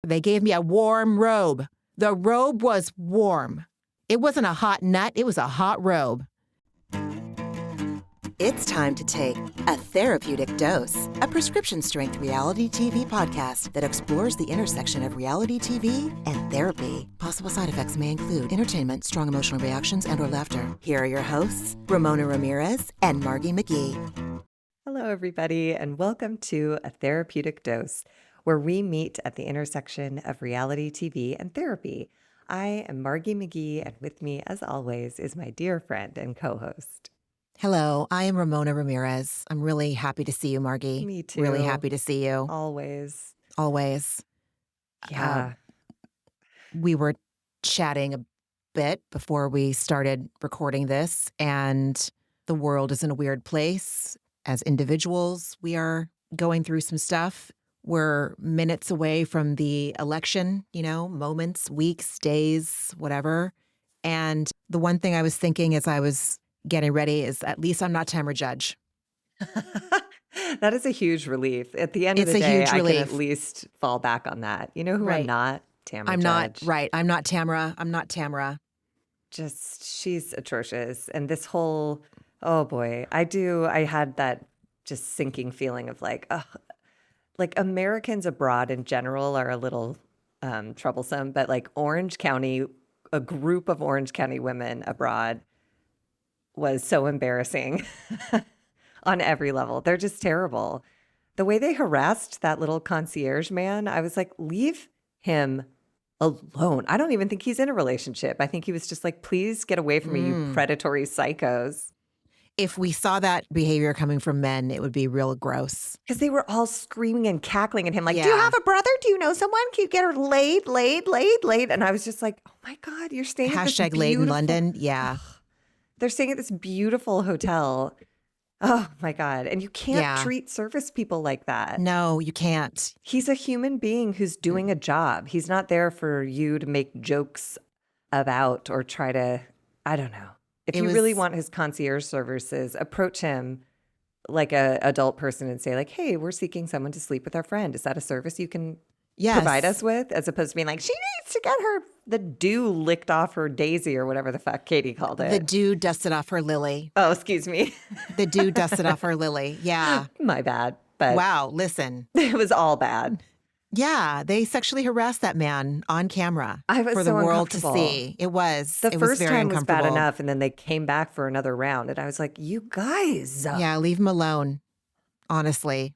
They gave me a warm robe. The robe was warm. It wasn't a hot nut. It was a hot robe. It's time to take A Therapeutic Dose, a prescription-strength reality TV podcast that explores the intersection of reality TV and therapy. Possible side effects may include entertainment, strong emotional reactions, and/or laughter. Here are your hosts, Ramona Ramirez and Margie McGee. Hello, everybody, and welcome to A Therapeutic Dose, where we meet at the intersection of reality TV and therapy. I am Margie McGee, and with me, as always, is my dear friend and co-host. Hello, I am Ramona Ramirez. I'm really happy to see you, Margie. Me too. Really happy to see you. Always. Always. Yeah. We were chatting a bit before we started recording this, and the world is in a weird place. As individuals, we are going through some stuff. We're minutes away from the election, moments, weeks, days, whatever. And the one thing I was thinking as I was getting ready is at least I'm not Tamra Judge. That is a huge relief. At the end of the day, I can at least fall back on that. You know who I'm not? Tamra Judge. I'm not Tamra. Just, she's atrocious. And this whole, oh boy, I had that just sinking feeling of like Americans abroad in general are a little troublesome, but like Orange County, a group of Orange County women abroad was so embarrassing on every level. They're just terrible. The way they harassed that little concierge man, I was like, leave him alone. I don't even think he's in a relationship. I think he was just like, please get away from me, you predatory psychos. If we saw that behavior coming from men, it would be real gross. Because they were all screaming and cackling at him like, do you have a brother? Do you know someone? Can you get her laid? And I was just like, oh my God, you're staying at this beautiful... Hashtag laid in London. Yeah. They're staying at this beautiful hotel. Oh my God. And you can't treat service people like that. No, you can't. He's a human being who's doing a job. He's not there for you to make jokes about or try to, I don't know. If you really want his concierge services, approach him like a adult person and say like, hey, we're seeking someone to sleep with our friend. Is that a service you can provide us with? As opposed to being like, she needs to get the dew licked off her daisy or whatever the fuck Katie called it. The dew dusted off her lily. Oh, excuse me. The dew dusted off her lily. Yeah. My bad. But wow, listen. It was all bad. Yeah, they sexually harassed that man on camera for the world to see. It was. The first time was bad enough, and then they came back for another round, and I was like, you guys. Yeah, leave him alone, honestly.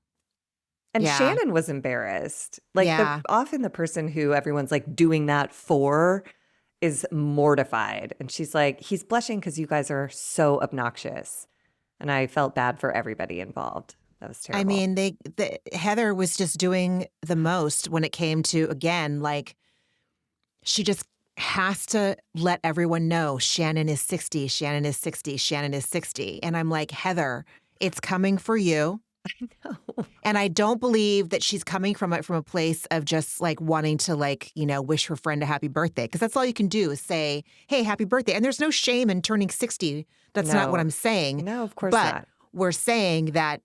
And Shannon was embarrassed. Like, often the person who everyone's like doing that for is mortified. And she's like, he's blushing because you guys are so obnoxious. And I felt bad for everybody involved. That was terrible. I mean, Heather was just doing the most when it came to, again, like, she just has to let everyone know Shannon is 60, Shannon is 60, Shannon is 60. And I'm like, Heather, it's coming for you. I know. And I don't believe that she's coming from a place of just like wanting to wish her friend a happy birthday. Because that's all you can do is say, hey, happy birthday. And there's no shame in turning 60. That's not what I'm saying. No, of course not. But we're saying that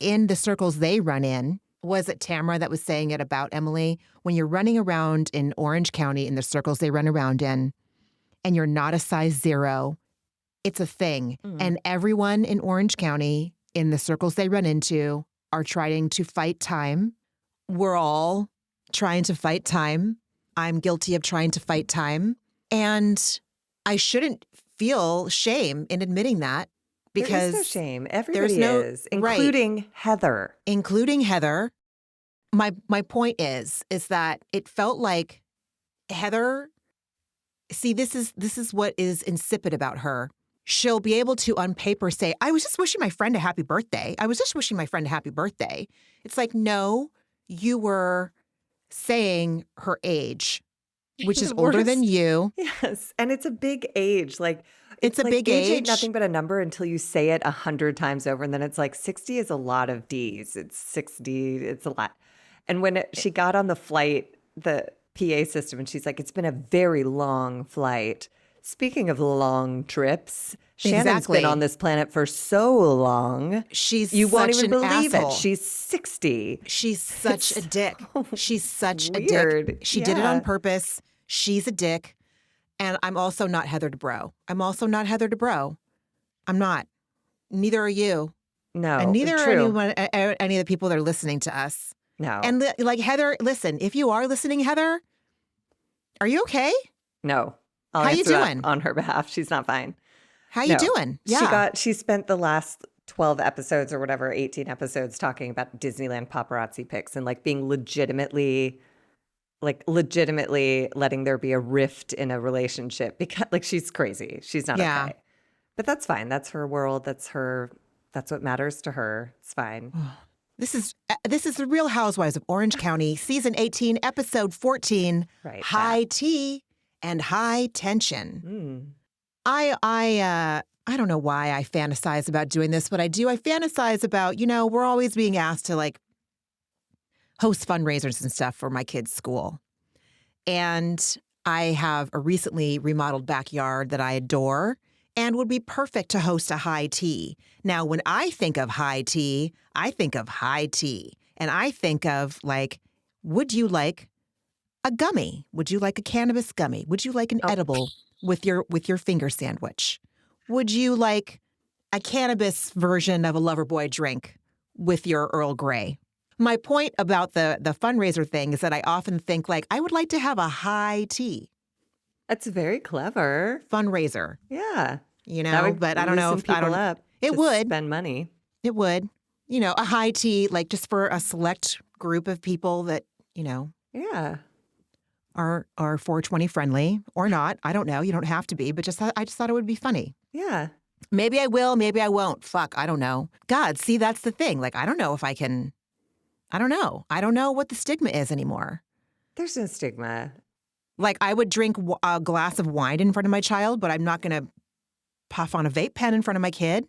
in the circles they run in, was it Tamra that was saying it about Emily? When you're running around in Orange County in the circles they run around in, and you're not a size 0, it's a thing. And everyone in Orange County in the circles they run into are trying to fight time. We're all trying to fight time. I'm guilty of trying to fight time. And I shouldn't feel shame in admitting that. Because there is no shame. Everybody is, including Heather. Including Heather. My point is that it felt like Heather, see, this is what is insipid about her. She'll be able to, on paper, say, I was just wishing my friend a happy birthday. It's like, no, you were saying her age, which is older than you. Yes, and it's a big age. Like, it's a big age. Ain't nothing but a number until you say it 100 times over. And then it's like 60 is a lot of D's. It's 60. It's a lot. And when she got on the flight, the PA system, and she's like, it's been a very long flight. Speaking of long trips, Shannon's been Exactly. on this planet for so long. She's You won't such even an believe asshole. it. She's 60. She's such a dick. She's such a Weird. dick. She did it on Yeah. purpose. She's a dick. And I'm also not Heather Dubrow. I'm not. Neither are you. No, And neither are true. any of the people that are listening to us. No. And like Heather, listen, if you are listening, Heather, are you okay? No. I'll How you answer that doing? on her behalf. She's not fine. How you No. doing? Yeah. She spent the last 12 episodes or whatever, 18 episodes talking about Disneyland paparazzi pics and like being legitimately letting there be a rift in a relationship because like she's crazy. She's not Yeah. okay. But that's fine. That's her world. That's what matters to her. It's fine. This is the Real Housewives of Orange County, season 18, episode 14, Right. High Tea and High Tension. I don't know why I fantasize about doing this, but I do. I fantasize about, we're always being asked to like host fundraisers and stuff for my kids' school. And I have a recently remodeled backyard that I adore and would be perfect to host a high tea. Now, when I think of high tea, I think of high tea. And I think of like, would you like a gummy? Would you like a cannabis gummy? Would you like an edible with your finger sandwich? Would you like a cannabis version of a Loverboy drink with your Earl Grey? My point about the fundraiser thing is that I often think like, I would like to have a high tea That's very clever. fundraiser, Yeah. That would but I don't know if I don't. up It to would. spend money. It would, a high tea like just for a select group of people that Yeah. are 420 friendly or not. I don't know. You don't have to be, but I just thought it would be funny. Yeah. Maybe I will. Maybe I won't. Fuck. I don't know. God, see, that's the thing. Like, I don't know if I can. I don't know. I don't know what the stigma is anymore. There's no stigma. Like, I would drink a glass of wine in front of my child, but I'm not going to puff on a vape pen in front of my kid.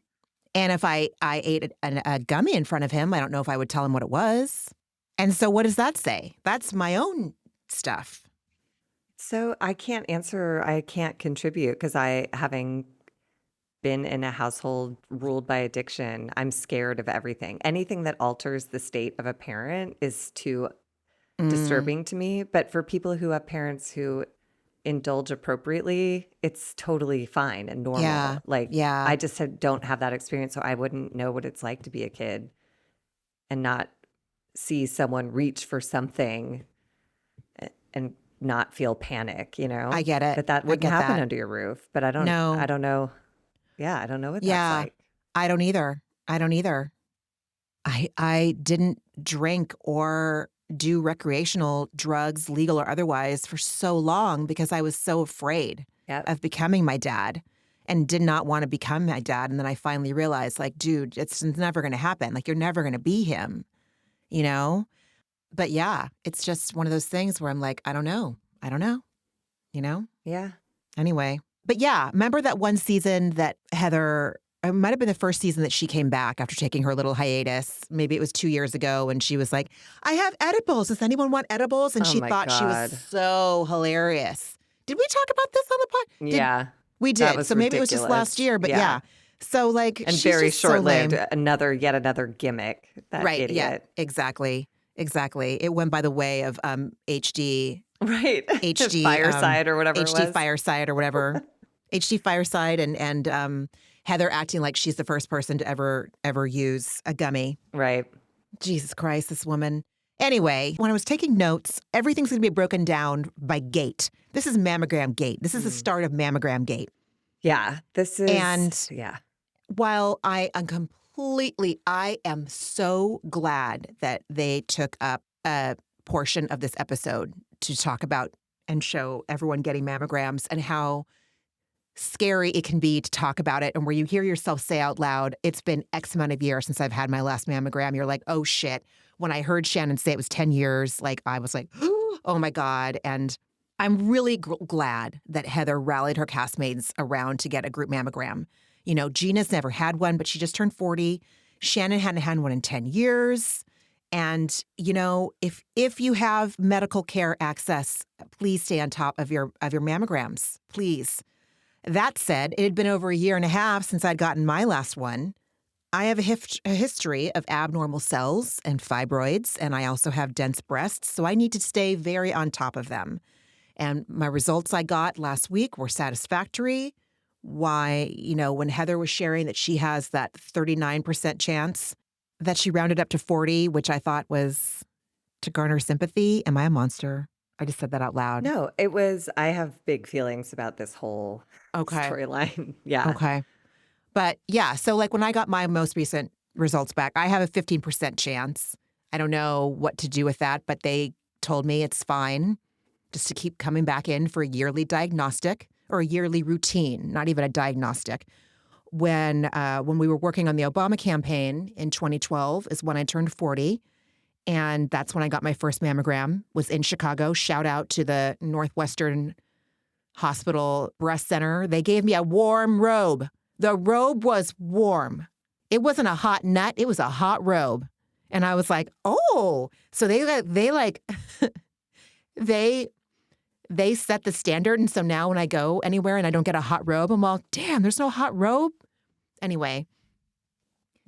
And if I ate a gummy in front of him, I don't know if I would tell him what it was. And so what does that say? That's my own stuff. So I can't answer, I can't contribute because having been in a household ruled by addiction, I'm scared of everything. Anything that alters the state of a parent is too disturbing to me. But for people who have parents who indulge appropriately, it's totally fine and normal. Yeah. I just don't have that experience, so I wouldn't know what it's like to be a kid and not see someone reach for something and not feel panic, I get it. But that I wouldn't get happen that. under your roof. But I don't No. know. Yeah, I don't know what Yeah. that's like. I don't either. I didn't drink or do recreational drugs, legal or otherwise, for so long because I was so afraid Yep. of becoming my dad and did not want to become my dad. And then I finally realized, like, dude, it's never going to happen. Like, you're never going to be him, But yeah, it's just one of those things where I'm like, I don't know, Yeah. Anyway. But yeah, remember that one season that Heather, it might have been the first season that she came back after taking her little hiatus. Maybe it was 2 years ago, and she was like, I have edibles. Does anyone want edibles? And Oh she my thought she God. was so hilarious. Did we talk about this on the pod? Yeah. We That did. was So maybe it was just ridiculous. last year, but Yeah. yeah. So like, And she's very just so lame. short-lived, yet another gimmick. That Right. idiot. Yeah, exactly. It went by the way of HD Right. HD Fireside or whatever HD it was. Fireside or whatever. HD Fireside and Heather acting like she's the first person to ever use a gummy. Right. Jesus Christ, this woman. Anyway, when I was taking notes, everything's going to be broken down by gate. This is Mammogram Gate. This is the start of Mammogram Gate. Yeah. This is. And yeah. while I am so glad that they took up a portion of this episode to talk about and show everyone getting mammograms and how scary it can be to talk about it. And where you hear yourself say out loud, it's been X amount of years since I've had my last mammogram. You're like, oh shit. When I heard Shannon say it was 10 years, like I was like, oh my God. And I'm really glad that Heather rallied her castmates around to get a group mammogram. Gina's never had one, but she just turned 40. Shannon hadn't had one in 10 years. And, if you have medical care access, please stay on top of your mammograms, please. That said, it had been over a year and a half since I'd gotten my last one. I have a history of abnormal cells and fibroids, and I also have dense breasts, so I need to stay very on top of them. And my results I got last week were satisfactory. Why, when Heather was sharing that she has that 39% chance, that she rounded up to 40, which I thought was to garner sympathy. Am I a monster? I just said that out loud. No, I have big feelings about this whole storyline. Yeah. Okay. But yeah, so like when I got my most recent results back, I have a 15% chance. I don't know what to do with that, but they told me it's fine just to keep coming back in for a yearly diagnostic or a yearly routine, not even a diagnostic. When we were working on the Obama campaign in 2012 is when I turned 40. And that's when I got my first mammogram, was in Chicago. Shout out to the Northwestern Hospital Breast Center. They gave me a warm robe. The robe was warm. It wasn't a hot nut. It was a hot robe. And I was like, oh, so they they set the standard. And so now when I go anywhere and I don't get a hot robe, I'm all, damn, there's no hot robe. Anyway,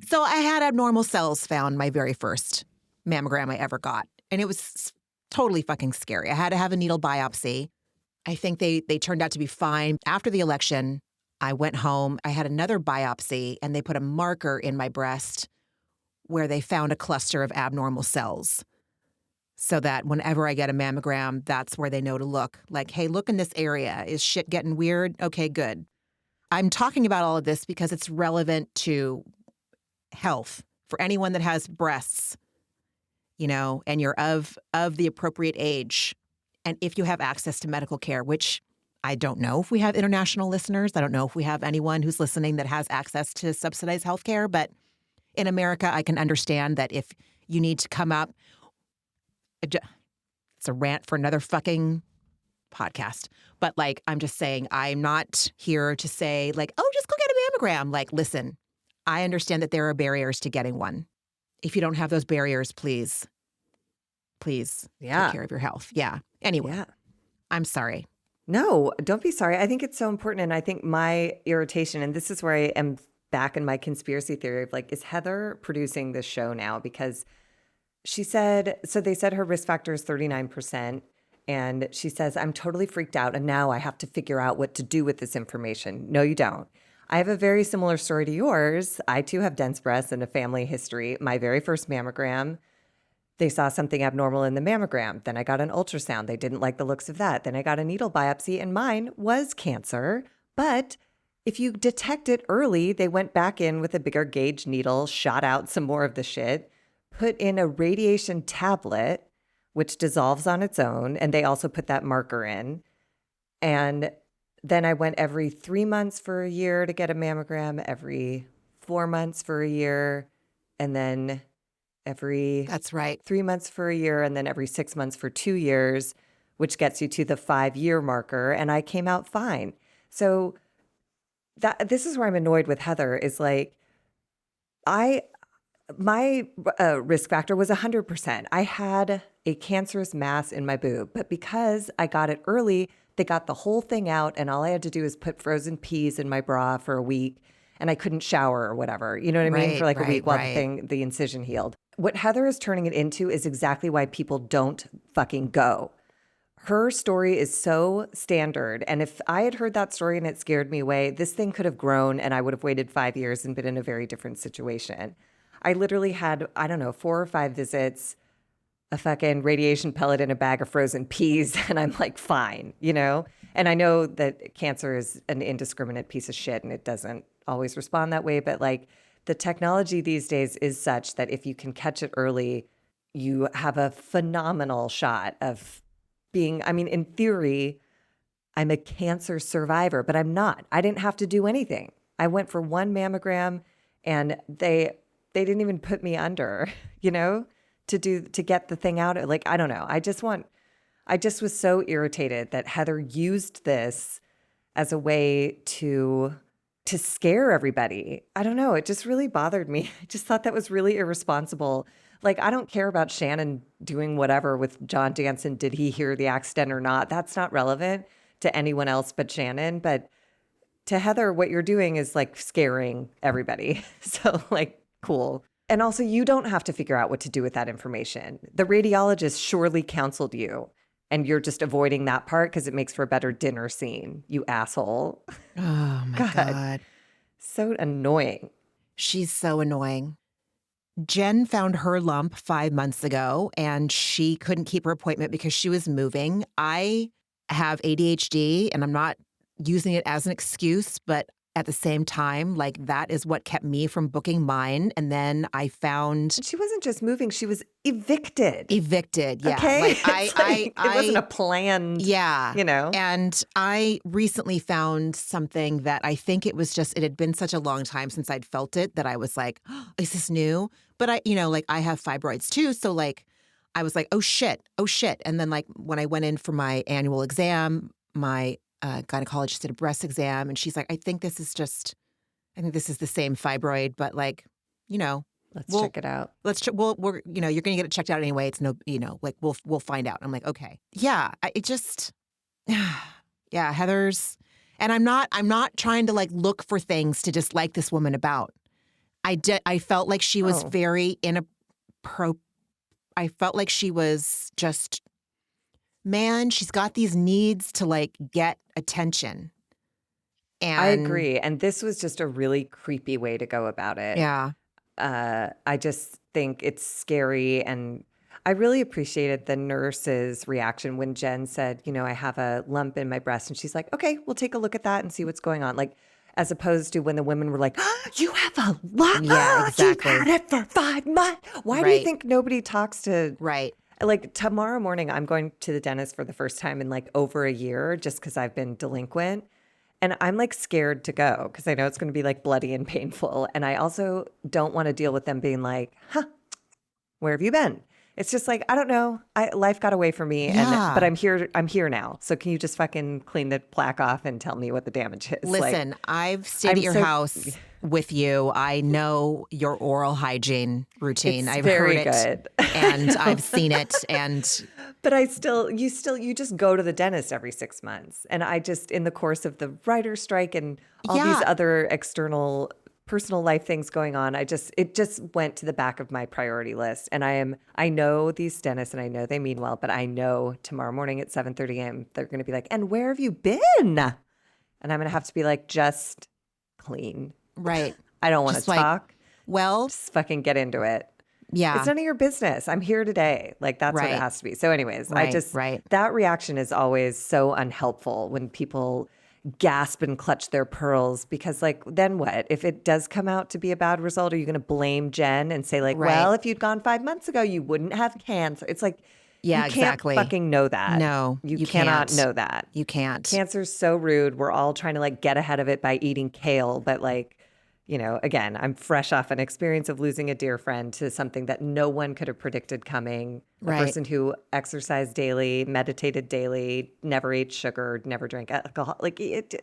so I had abnormal cells found my very first mammogram I ever got. And it was totally fucking scary. I had to have a needle biopsy. I think they turned out to be fine. After the election, I went home. I had another biopsy, and they put a marker in my breast where they found a cluster of abnormal cells. So that whenever I get a mammogram, that's where they know to look. Like, hey, look in this area. Is shit getting weird? Okay, good. I'm talking about all of this because it's relevant to health for anyone that has breasts, and you're of the appropriate age. And if you have access to medical care, which I don't know if we have international listeners. I don't know if we have anyone who's listening that has access to subsidized health care. But in America, I can understand that if you need to come up, it's a rant for another fucking podcast. But I'm just saying, I'm not here to say oh, just go get a mammogram. Listen, I understand that there are barriers to getting one. If you don't have those barriers, please take care of your health. Yeah. Anyway, I'm sorry. No, don't be sorry. I think it's so important. And I think my irritation, and this is where I am back in my conspiracy theory of is Heather producing this show now? Because she said, so they said her risk factor is 39%. And she says, I'm totally freaked out. And now I have to figure out what to do with this information. No, you don't. I have a very similar story to yours. I too have dense breasts and a family history. My very first mammogram, they saw something abnormal in the mammogram. Then I got an ultrasound. They didn't like the looks of that. Then I got a needle biopsy, and mine was cancer. But if you detect it early, they went back in with a bigger gauge needle, shot out some more of the shit, put in a radiation tablet, which dissolves on its own. And they also put that marker in. And then I went every 3 months for a year to get a mammogram, every 4 months for a year, and then That's right. 3 months for a year, and then every 6 months for 2 years, which gets you to the 5-year marker. And I came out fine. So this is where I'm annoyed with Heather is my risk factor was 100%. I had a cancerous mass in my boob, but because I got it early, they got the whole thing out, and all I had to do is put frozen peas in my bra for a week, and I couldn't shower or whatever. You know what I mean? For a week while the incision healed. What Heather is turning it into is exactly why people don't fucking go. Her story is so standard. And if I had heard that story and it scared me away, this thing could have grown and I would have waited 5 years and been in a very different situation. I literally had, 4 or 5 visits, a fucking radiation pellet in a bag of frozen peas, and I'm fine, And I know that cancer is an indiscriminate piece of shit and it doesn't always respond that way, but the technology these days is such that if you can catch it early, you have a phenomenal shot of being, in theory, I'm a cancer survivor, but I'm not. I didn't have to do anything. I went for one mammogram and they didn't even put me under, to get the thing out. I don't know. I just was so irritated that Heather used this as a way to scare everybody. I don't know. It just really bothered me. I just thought that was really irresponsible. I don't care about Shannon doing whatever with John Danson. Did he hear the accident or not? That's not relevant to anyone else but Shannon. But to Heather, what you're doing is like scaring everybody. So like, cool. And also, you don't have to figure out what to do with that information. The radiologist surely counseled you, and you're just avoiding that part because it makes for a better dinner scene, you asshole. Oh my God. So annoying. She's so annoying. Jen found her lump 5 months ago, and she couldn't keep her appointment because she was moving. I have ADHD, and I'm not using it as an excuse, but at the same time, like that is what kept me from booking mine. And then I found She wasn't just moving, she was evicted. evicted. Yeah. Okay. Like, it wasn't a planned, yeah. you know. And I recently found something that I think it was just, it had been such a long time since I'd felt it that I was like, oh, is this new? But I, like I have fibroids too. So like, I was like, oh shit. And then like when I went in for my annual exam, my gynecologist did a breast exam, and she's like, I think this is the same fibroid, but like, Let's check it out. we're, you're going to get it checked out anyway. It's no, like we'll find out. I'm like, okay. Yeah. Yeah, Heather's, and I'm not trying to like look for things to dislike this woman about. I felt like she was very I felt like she was just, man, she's got these needs to like get attention. And I agree. And this was just a really creepy way to go about it. Yeah. I just think it's scary. And I really appreciated the nurse's reaction when Jen said, I have a lump in my breast. And she's like, okay, we'll take a look at that and see what's going on. Like, as opposed to when the women were like, you have a lump? Yeah, exactly. You've had it for 5 months. Why do you think nobody talks to... Right. Like tomorrow morning, I'm going to the dentist for the first time in like over a year just because I've been delinquent. And I'm like scared to go because I know it's going to be like bloody and painful. And I also don't want to deal with them being like, where have you been? It's just like, I don't know. Life got away from me. Yeah. But I'm here now. So can you just fucking clean the plaque off and tell me what the damage is? Listen, like, I've stayed at your house with you. I know your oral hygiene routine. I've very heard it good. And I've seen it. But you just go to the dentist every 6 months. And I just, in the course of the writer's strike and all these other external personal life things going on, it just went to the back of my priority list. And I know these dentists and I know they mean well, but I know tomorrow morning at 7:30 a.m. they're going to be like, and where have you been? And I'm going to have to be like, just clean. Right. I don't want to talk. Well, just fucking get into it. Yeah. It's none of your business. I'm here today. Like that's what it has to be. So anyways, that reaction is always so unhelpful when people gasp and clutch their pearls because like, then what? If it does come out to be a bad result, are you going to blame Jen and say like, well, if you'd gone 5 months ago, you wouldn't have cancer. It's like, yeah, you can't fucking know that. No, you cannot know that. You can't. Cancer's so rude. We're all trying to like get ahead of it by eating kale, but like, again, I'm fresh off an experience of losing a dear friend to something that no one could have predicted coming. A person who exercised daily, meditated daily, never ate sugar, never drank alcohol. Like it's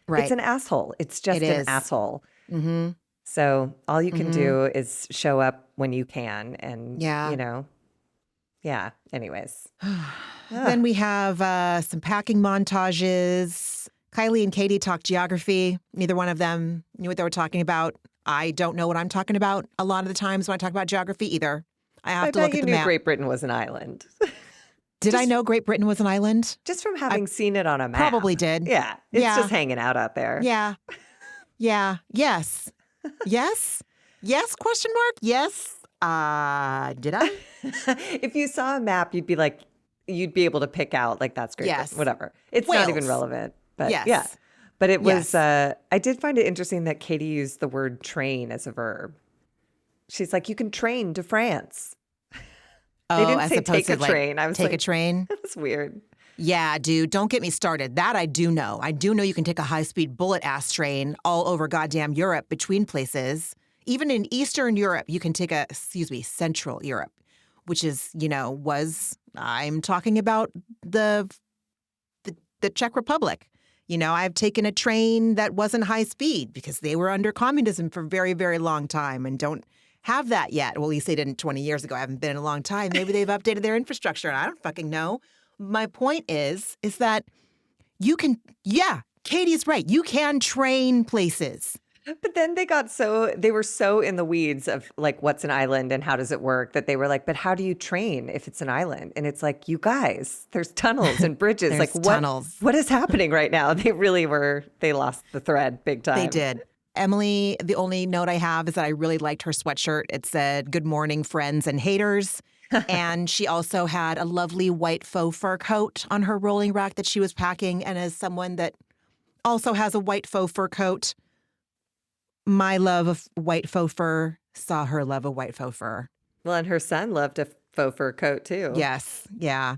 an asshole. It's just an asshole. Mm-hmm. So all you can do is show up when you can, and anyways. Then we have some packing montages. Kylie and Katie talk geography. Neither one of them knew what they were talking about. I don't know what I'm talking about a lot of the times when I talk about geography either. I have to look at the map. I bet you knew Great Britain was an island. Did I know Great Britain was an island? Just from having seen it on a map. Probably did. Yeah. It's just hanging out there. Yeah. Yeah. Yes. Yes? Yes? Question mark? Yes. Did I? If you saw a map, you'd be able to pick out like that's Great Britain. Whatever. It's not even relevant. But yeah. But it was, I did find it interesting that Katie used the word train as a verb. She's like, you can train to France. They didn't say take a train. I was take like, a train? That's weird. Yeah, dude, don't get me started. That I do know. I do know you can take a high-speed bullet-ass train all over goddamn Europe between places. Even in Eastern Europe, you can take Central Europe, which is, I'm talking about the Czech Republic. I've taken a train that wasn't high speed because they were under communism for a very, very long time and don't have that yet. Well, at least they didn't 20 years ago. I haven't been in a long time. Maybe they've updated their infrastructure and I don't fucking know. My point is that you can, Katie's right. You can train places. But then they were so in the weeds of like, what's an island and how does it work, that they were like, but how do you train if it's an island? And it's like, you guys, there's tunnels and bridges. There's like tunnels. What is happening right now? They lost the thread big time. They did. Emily, the only note I have is that I really liked her sweatshirt. It said, "Good morning, friends and haters." And she also had a lovely white faux fur coat on her rolling rack that she was packing. And as someone that also has a white faux fur coat, my love of white faux fur saw her love of white faux fur. Well, and her son loved a faux fur coat too. Yes. Yeah.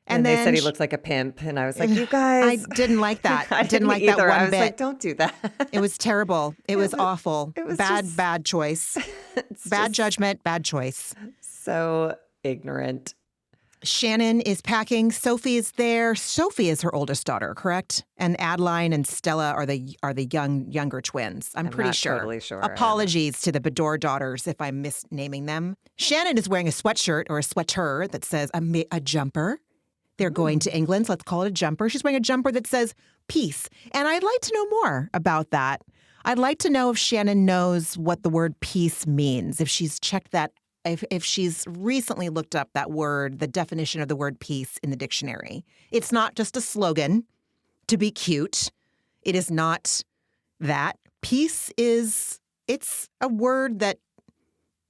And they said he looked like a pimp. And I was like, you guys. I didn't like that. I didn't like either. that one I was bit. like, don't do that. It was terrible. It was awful. It was bad choice. Bad judgment, bad choice. So ignorant. Shannon is packing. Sophie is there. Sophie is her oldest daughter, correct? And Adeline and Stella are the younger twins. I'm pretty not sure. Totally sure. Apologies to the Bedore daughters if I'm misnaming them. Shannon is wearing a sweatshirt or a sweater that says a jumper. They're going to England, so let's call it a jumper. She's wearing a jumper that says peace. And I'd like to know more about that. I'd like to know if Shannon knows what the word peace means, if she's checked that, if she's recently looked up that word, the definition of the word peace in the dictionary. It's not just a slogan to be cute. It is not that. Peace it's a word that,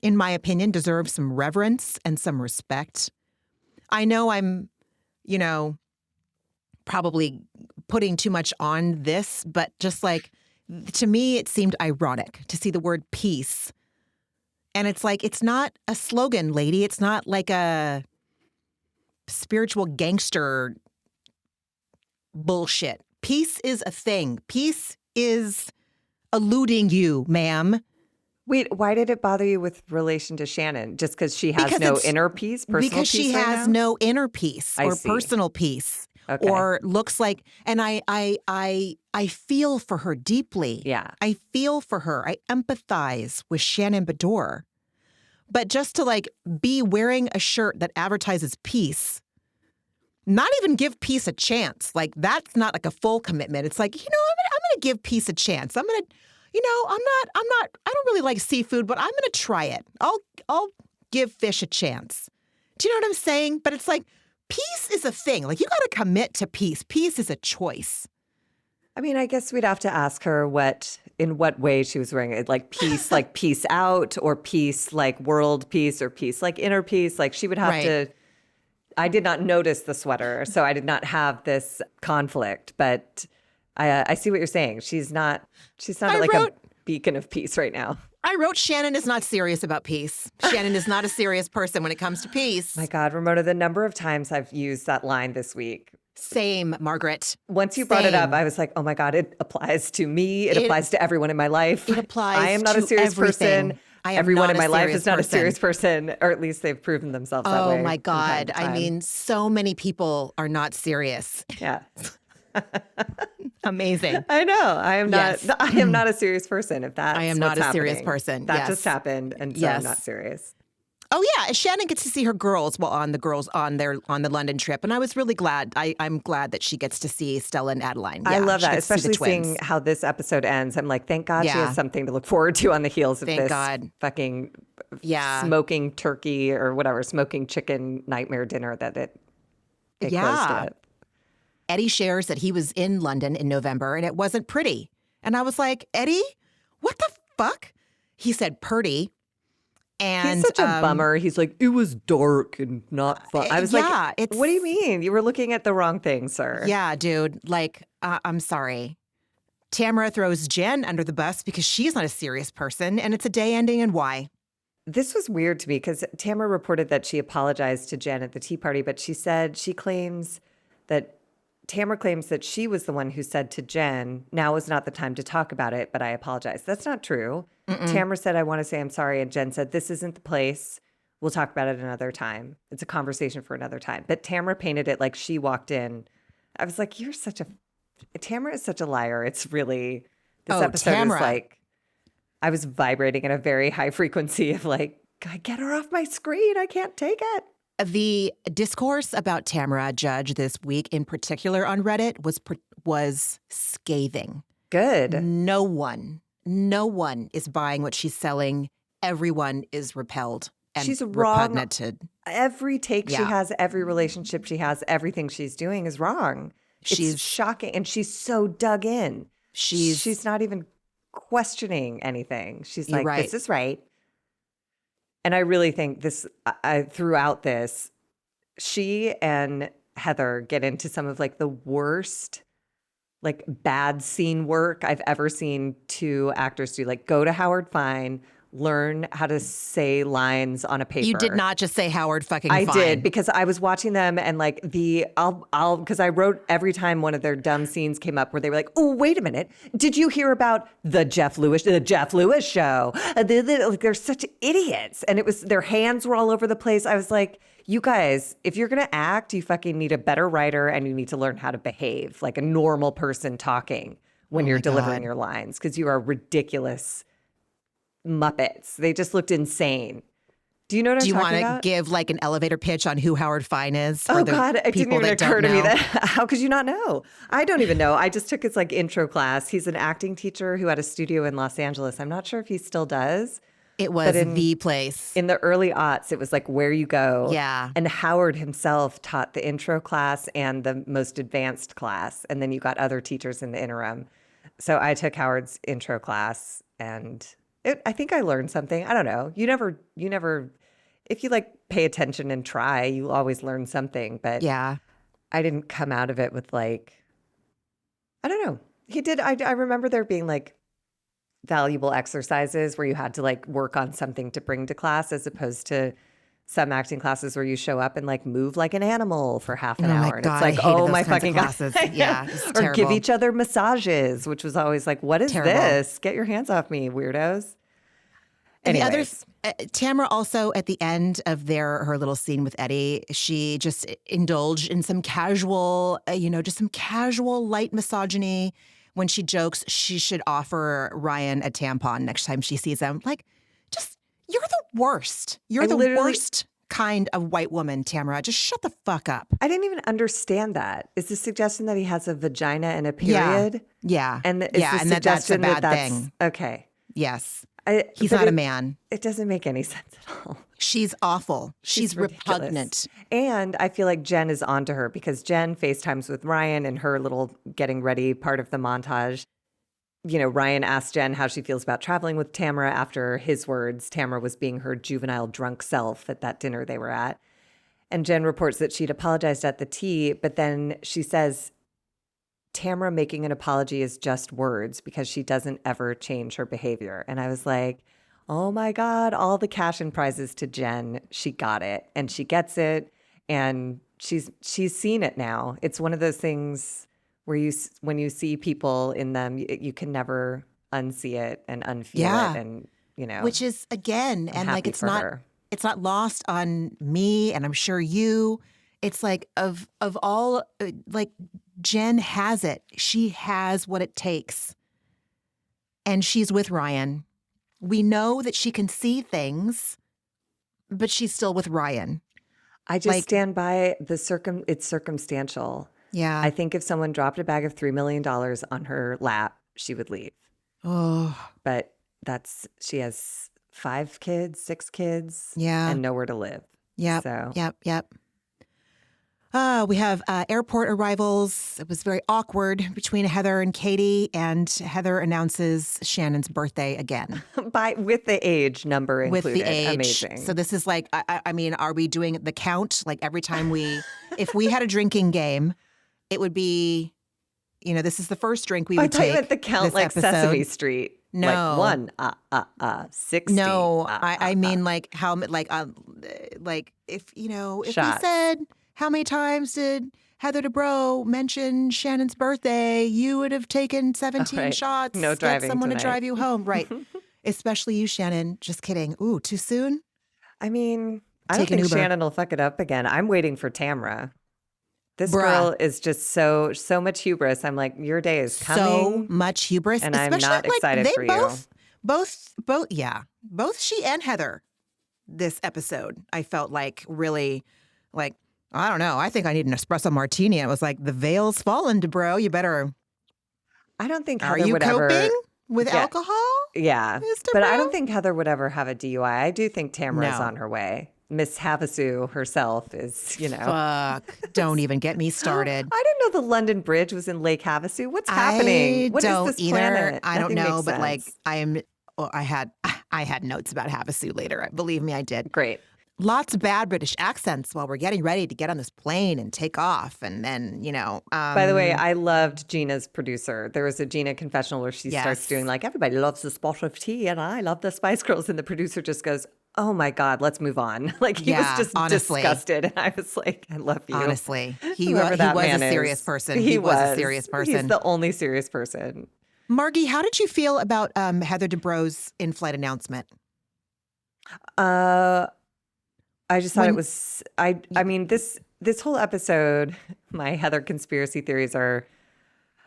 in my opinion, deserves some reverence and some respect. I know I'm probably putting too much on this, but just like, to me, it seemed ironic to see the word peace. And it's like, it's not a slogan, lady. It's not like a spiritual gangster bullshit. Peace is a thing. Peace is eluding you, ma'am. Wait, why did it bother you with relation to Shannon? Just because she has no inner peace, personal peace? Because she has no inner peace or personal peace, or looks like. And I feel for her deeply. Yeah, I feel for her. I empathize with Shannon Bedore. But just to like be wearing a shirt that advertises peace, not even give peace a chance. Like that's not like a full commitment. It's like, I'm gonna give peace a chance. I'm not. I don't really like seafood, but I'm going to try it. I'll give fish a chance. Do you know what I'm saying? But it's like, peace is a thing. Like, you got to commit to peace. Peace is a choice. I mean, I guess we'd have to ask her in what way she was wearing it. Like peace, like peace out, or peace, like world peace, or peace, like inner peace. Like she would have to, I did not notice the sweater, so I did not have this conflict, but I see what you're saying. She's not a beacon of peace right now. I wrote Shannon is not serious about peace. Shannon is not a serious person when it comes to peace. My God, Ramona, the number of times I've used that line this week. Same, Margaret. Once you brought it up, I was like, oh my God, it applies to me. It applies to everyone in my life. It applies I am not a serious everything. person. Everyone in my life is not a serious person, or at least they've proven themselves that way. Oh my God. I mean, so many people are not serious. Yeah. Amazing. I know. I am not a serious person. If that's I am not what's a serious happening. person. That just happened, and so I'm not serious. Oh yeah, Shannon gets to see her girls on the London trip, and I was really glad. I'm glad that she gets to see Stella and Adeline. Yeah, I love that, especially seeing how this episode ends. I'm like, thank God she has something to look forward to on the heels of this fucking smoking turkey or whatever, smoking chicken nightmare dinner that it closed with. Eddie shares that he was in London in November and it wasn't pretty. And I was like, Eddie, what the fuck? He said purty. And he's such a bummer. He's like, it was dark and not fun. I was like, what do you mean? You were looking at the wrong thing, sir. Yeah, dude. Like, I'm sorry. Tamara throws Jen under the bus because she's not a serious person, and it's a day ending, and why? This was weird to me because Tamara reported that she apologized to Jen at the tea party, but Tamara claims that she was the one who said to Jen, now is not the time to talk about it, but I apologize. That's not true. Tamara said, I want to say I'm sorry. And Jen said, this isn't the place. We'll talk about it another time. It's a conversation for another time. But Tamara painted it like she walked in. I was like, Tamara is such a liar. It's really, this episode is like, I was vibrating at a very high frequency of like, get her off my screen. I can't take it. The discourse about Tamara Judge this week, in particular on Reddit, was scathing. Good. No one is buying what she's selling. Everyone is repelled and She's wrong. repugnated. Every take she has, every relationship she has, everything she's doing is wrong. It's shocking. And she's so dug in. She's not even questioning anything. She's like, this is right. And I really think throughout this, she and Heather get into some of like the worst, like bad scene work I've ever seen two actors do. Like go to Howard Fine, learn how to say lines on a paper. You did not just say Howard fucking Fine. I did, because I was watching them and like because I wrote every time one of their dumb scenes came up where they were like, oh, wait a minute. Did you hear about the Jeff Lewis show? They're such idiots. And their hands were all over the place. I was like, you guys, if you're going to act, you fucking need a better writer and you need to learn how to behave like a normal person talking when you're delivering your lines, because you are ridiculous Muppets. They just looked insane. Do you know what I'm talking about? Do you want to give like an elevator pitch on who Howard Fine is? Oh God, it didn't even occur to me that. How could you not know? I don't even know. I just took his like intro class. He's an acting teacher who had a studio in Los Angeles. I'm not sure if he still does. It was the place. In the early aughts, it was like where you go. Yeah. And Howard himself taught the intro class and the most advanced class. And then you got other teachers in the interim. So I took Howard's intro class and I think I learned something. I don't know. You never, if you like pay attention and try, you always learn something. But yeah, I didn't come out of it with like, I don't know. He did. I remember there being like valuable exercises where you had to like work on something to bring to class, as opposed to some acting classes where you show up and like move like an animal for half an hour. And God, it's like, oh my fucking classes. Yeah. Or give each other massages, which was always like, what is this? Get your hands off me, weirdos. Anyways. The others, Tamara also at the end of her little scene with Eddie, she just indulged in some casual, just some casual light misogyny when she jokes she should offer Ryan a tampon next time she sees him. Like, just, you're the worst. You're the worst kind of white woman, Tamara. Just shut the fuck up. I didn't even understand that. Is the suggestion that he has a vagina and a period? Yeah. And that's a bad thing. Okay. Yes. He's not a man. It doesn't make any sense at all. She's awful. She's repugnant. And I feel like Jen is onto her, because Jen FaceTimes with Ryan in her little getting ready part of the montage. Ryan asked Jen how she feels about traveling with Tamara after his words. Tamara was being her juvenile drunk self at that dinner they were at. And Jen reports that she'd apologized at the tea, but then she says, Tamara making an apology is just words, because she doesn't ever change her behavior. And I was like, oh my God, all the cash and prizes to Jen. She got it and she gets it. And she's seen it now. It's one of those things where when you see people in them, you can never unsee it and unfeel it. And, which is again, and like, it's not lost on me. And I'm sure you, it's like of all, like, Jen has it. She has what it takes. And she's with Ryan. We know that she can see things, but she's still with Ryan. I just stand by it's circumstantial. Yeah. I think if someone dropped a bag of $3 million on her lap, she would leave. Oh. But she has 5 kids, 6 kids. Yeah. And nowhere to live. Yep. So. Yep. We have airport arrivals. It was very awkward between Heather and Katie, and Heather announces Shannon's birthday again. With the age number included. With the age. Amazing. So this is like, I mean, are we doing the count? Like every time if we had a drinking game, it would be, this is the first drink we would take. I thought you meant the count like episode. Sesame Street. No. Like 1, 60. No, I mean like how, like if, if shots. we said, how many times did Heather Dubrow mention Shannon's birthday? You would have taken 17 shots. No driving Get someone tonight. to drive you home. Right. Especially you, Shannon. Just kidding. Ooh, too soon? I mean, I don't think Shannon will fuck it up again. I'm waiting for Tamara. This girl is just so much hubris. I'm like, your day is coming. So much hubris. And I'm not excited for you. Both she and Heather this episode, I felt like really Like, I don't know. I think I need an espresso martini. It was like, the veil's fallen, bro. You better. I don't think Are Heather you would coping ever. with alcohol? Yeah. Mr. But I Bro? don't think Heather would ever have a DUI. I do think Tamara's No. on her way. Miss Havasu herself is, Fuck. Don't even get me started. I didn't know the London Bridge was in Lake Havasu. What's happening? What is this planet? I don't Nothing know, makes but like sense. I had notes about Havasu later. Believe me, I did. Great. Lots of bad British accents while we're getting ready to get on this plane and take off. And then, By the way, I loved Gina's producer. There was a Gina confessional where she starts Yes. doing like, everybody loves the spot of tea and I love the Spice Girls. And the producer just goes, oh my God, let's move on. Like he was just honestly. disgusted. And I was like, I love you. honestly, he Whoever was that a man serious is. person. He was a serious person. He's the only serious person. Margie, how did you feel about Heather Dubrow's in-flight announcement? I just thought it was, I mean, this whole episode, my Heather conspiracy theories are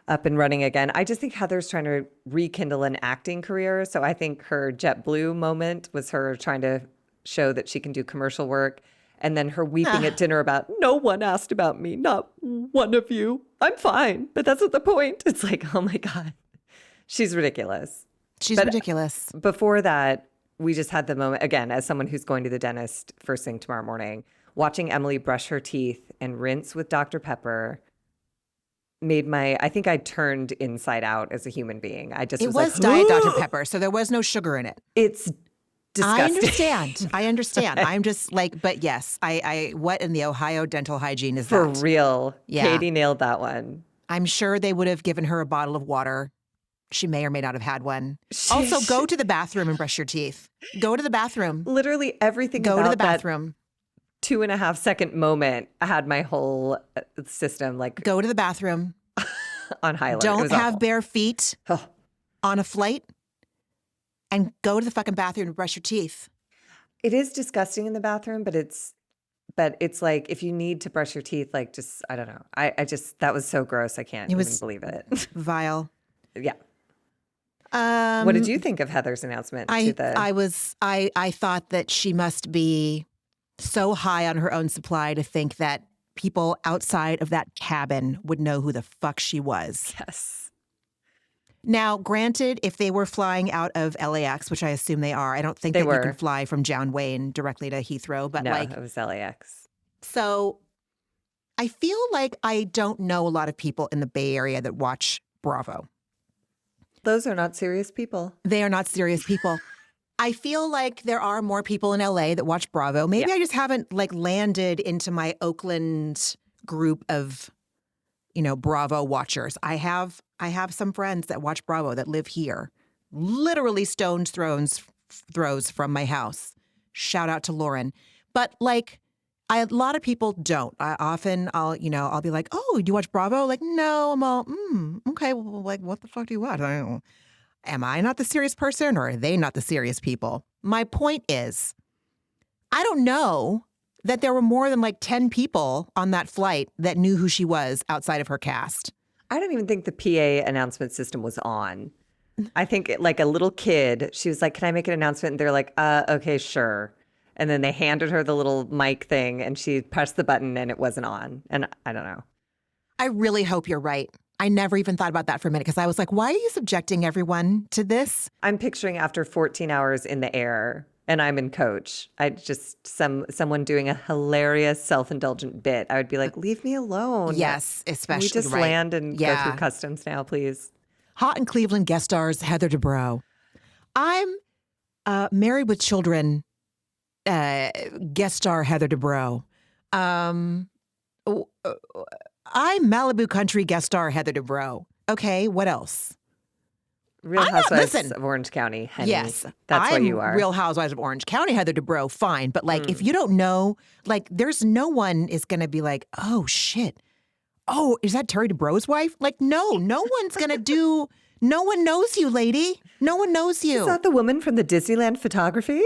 up and running again. I just think Heather's trying to rekindle an acting career. So I think her JetBlue moment was her trying to show that she can do commercial work. And then her weeping at dinner about, no one asked about me, not one of you. I'm fine, but that's not the point. It's like, oh my God, she's ridiculous. She's But ridiculous. Before that, we just had the moment, again, as someone who's going to the dentist first thing tomorrow morning, watching Emily brush her teeth and rinse with Dr. Pepper I think I turned inside out as a human being. I just It was was like, Diet Dr. "Ooh!" Pepper, so there was no sugar in it. It's disgusting. I understand. I'm just like, but yes, I what in the Ohio dental hygiene is For that? real. Yeah. Katie nailed that one. I'm sure they would have given her a bottle of water. She may or may not have had one. Also, go to the bathroom and brush your teeth. Go to the bathroom. Literally everything Go about to the that bathroom. 2.5 second moment, I had my whole system like Go to the bathroom. on high alert. It Don't was have awful. bare feet Oh. on a flight. And go to the fucking bathroom and brush your teeth. It is disgusting in the bathroom, but it's like if you need to brush your teeth, like just I don't know. I just that was so gross. I can't even believe it. Vile. Yeah. What did you think of Heather's announcement? I thought that she must be so high on her own supply to think that people outside of that cabin would know who the fuck she was. Yes. Now, granted, if they were flying out of LAX, which I assume they are, I don't think They that you were. can fly from John Wayne directly to Heathrow. But No, like, it was LAX. so I feel like I don't know a lot of people in the Bay Area that watch Bravo. Those are not serious people. They are not serious people. I feel like there are more people in LA that watch Bravo. Maybe I just haven't like landed into my Oakland group of, Bravo watchers. I have some friends that watch Bravo that live here, literally stone's throws from my house. Shout out to Lauren. But like, a lot of people don't. I'll be like, oh, do you watch Bravo? Like, no. I'm all, okay. Well, like, what the fuck do you watch? I don't know. Am I not the serious person or are they not the serious people? My point is, I don't know that there were more than like 10 people on that flight that knew who she was outside of her cast. I don't even think the PA announcement system was on. I think like a little kid, she was like, can I make an announcement? And they're like, okay, sure. And then they handed her the little mic thing and she pressed the button and it wasn't on. And I don't know. I really hope you're right. I never even thought about that for a minute because I was like, why are you subjecting everyone to this? I'm picturing after 14 hours in the air and I'm in coach. I just, someone doing a hilarious self-indulgent bit. I would be like, leave me alone. Yes, Can especially. we just right. land and go Yeah. through customs now, please? Hot in Cleveland guest stars Heather Dubrow. I'm Married with Children guest star Heather Dubrow. I'm Malibu Country guest star Heather Dubrow. Okay, what else? Real I'm not- Housewives listen. of Orange County, honey. Yes, That's I'm what you are. Real Housewives of Orange County Heather Dubrow, fine. But like, if you don't know, like, there's no one is going to be like, oh shit. Oh, is that Terry Dubrow's wife? Like, no one's going to do, no one knows you, lady. No one knows you. Is that the woman from the Disneyland photography?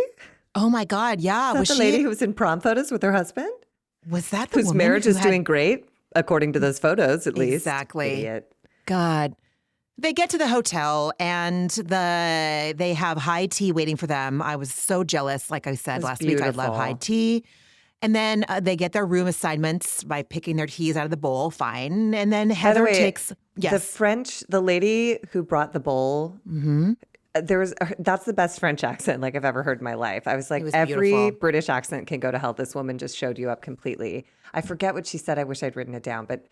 Oh my God, yeah. Is that Was the she, lady who was in prom photos with her husband? was that the Whose woman marriage who is had- doing great, according to those photos, at least. Exactly. Idiot. God. They get to the hotel and they have high tea waiting for them. I was so jealous. Like I said was last week, I love beautiful. high tea. And then they get their room assignments by picking their teas out of the bowl. Fine. And then Heather takes the lady who brought the bowl. Mm-hmm. That's the best French accent like I've ever heard in my life. I was like, every beautiful. British accent can go to hell. This woman just showed you up completely. I forget what she said. I wish I'd written it down, but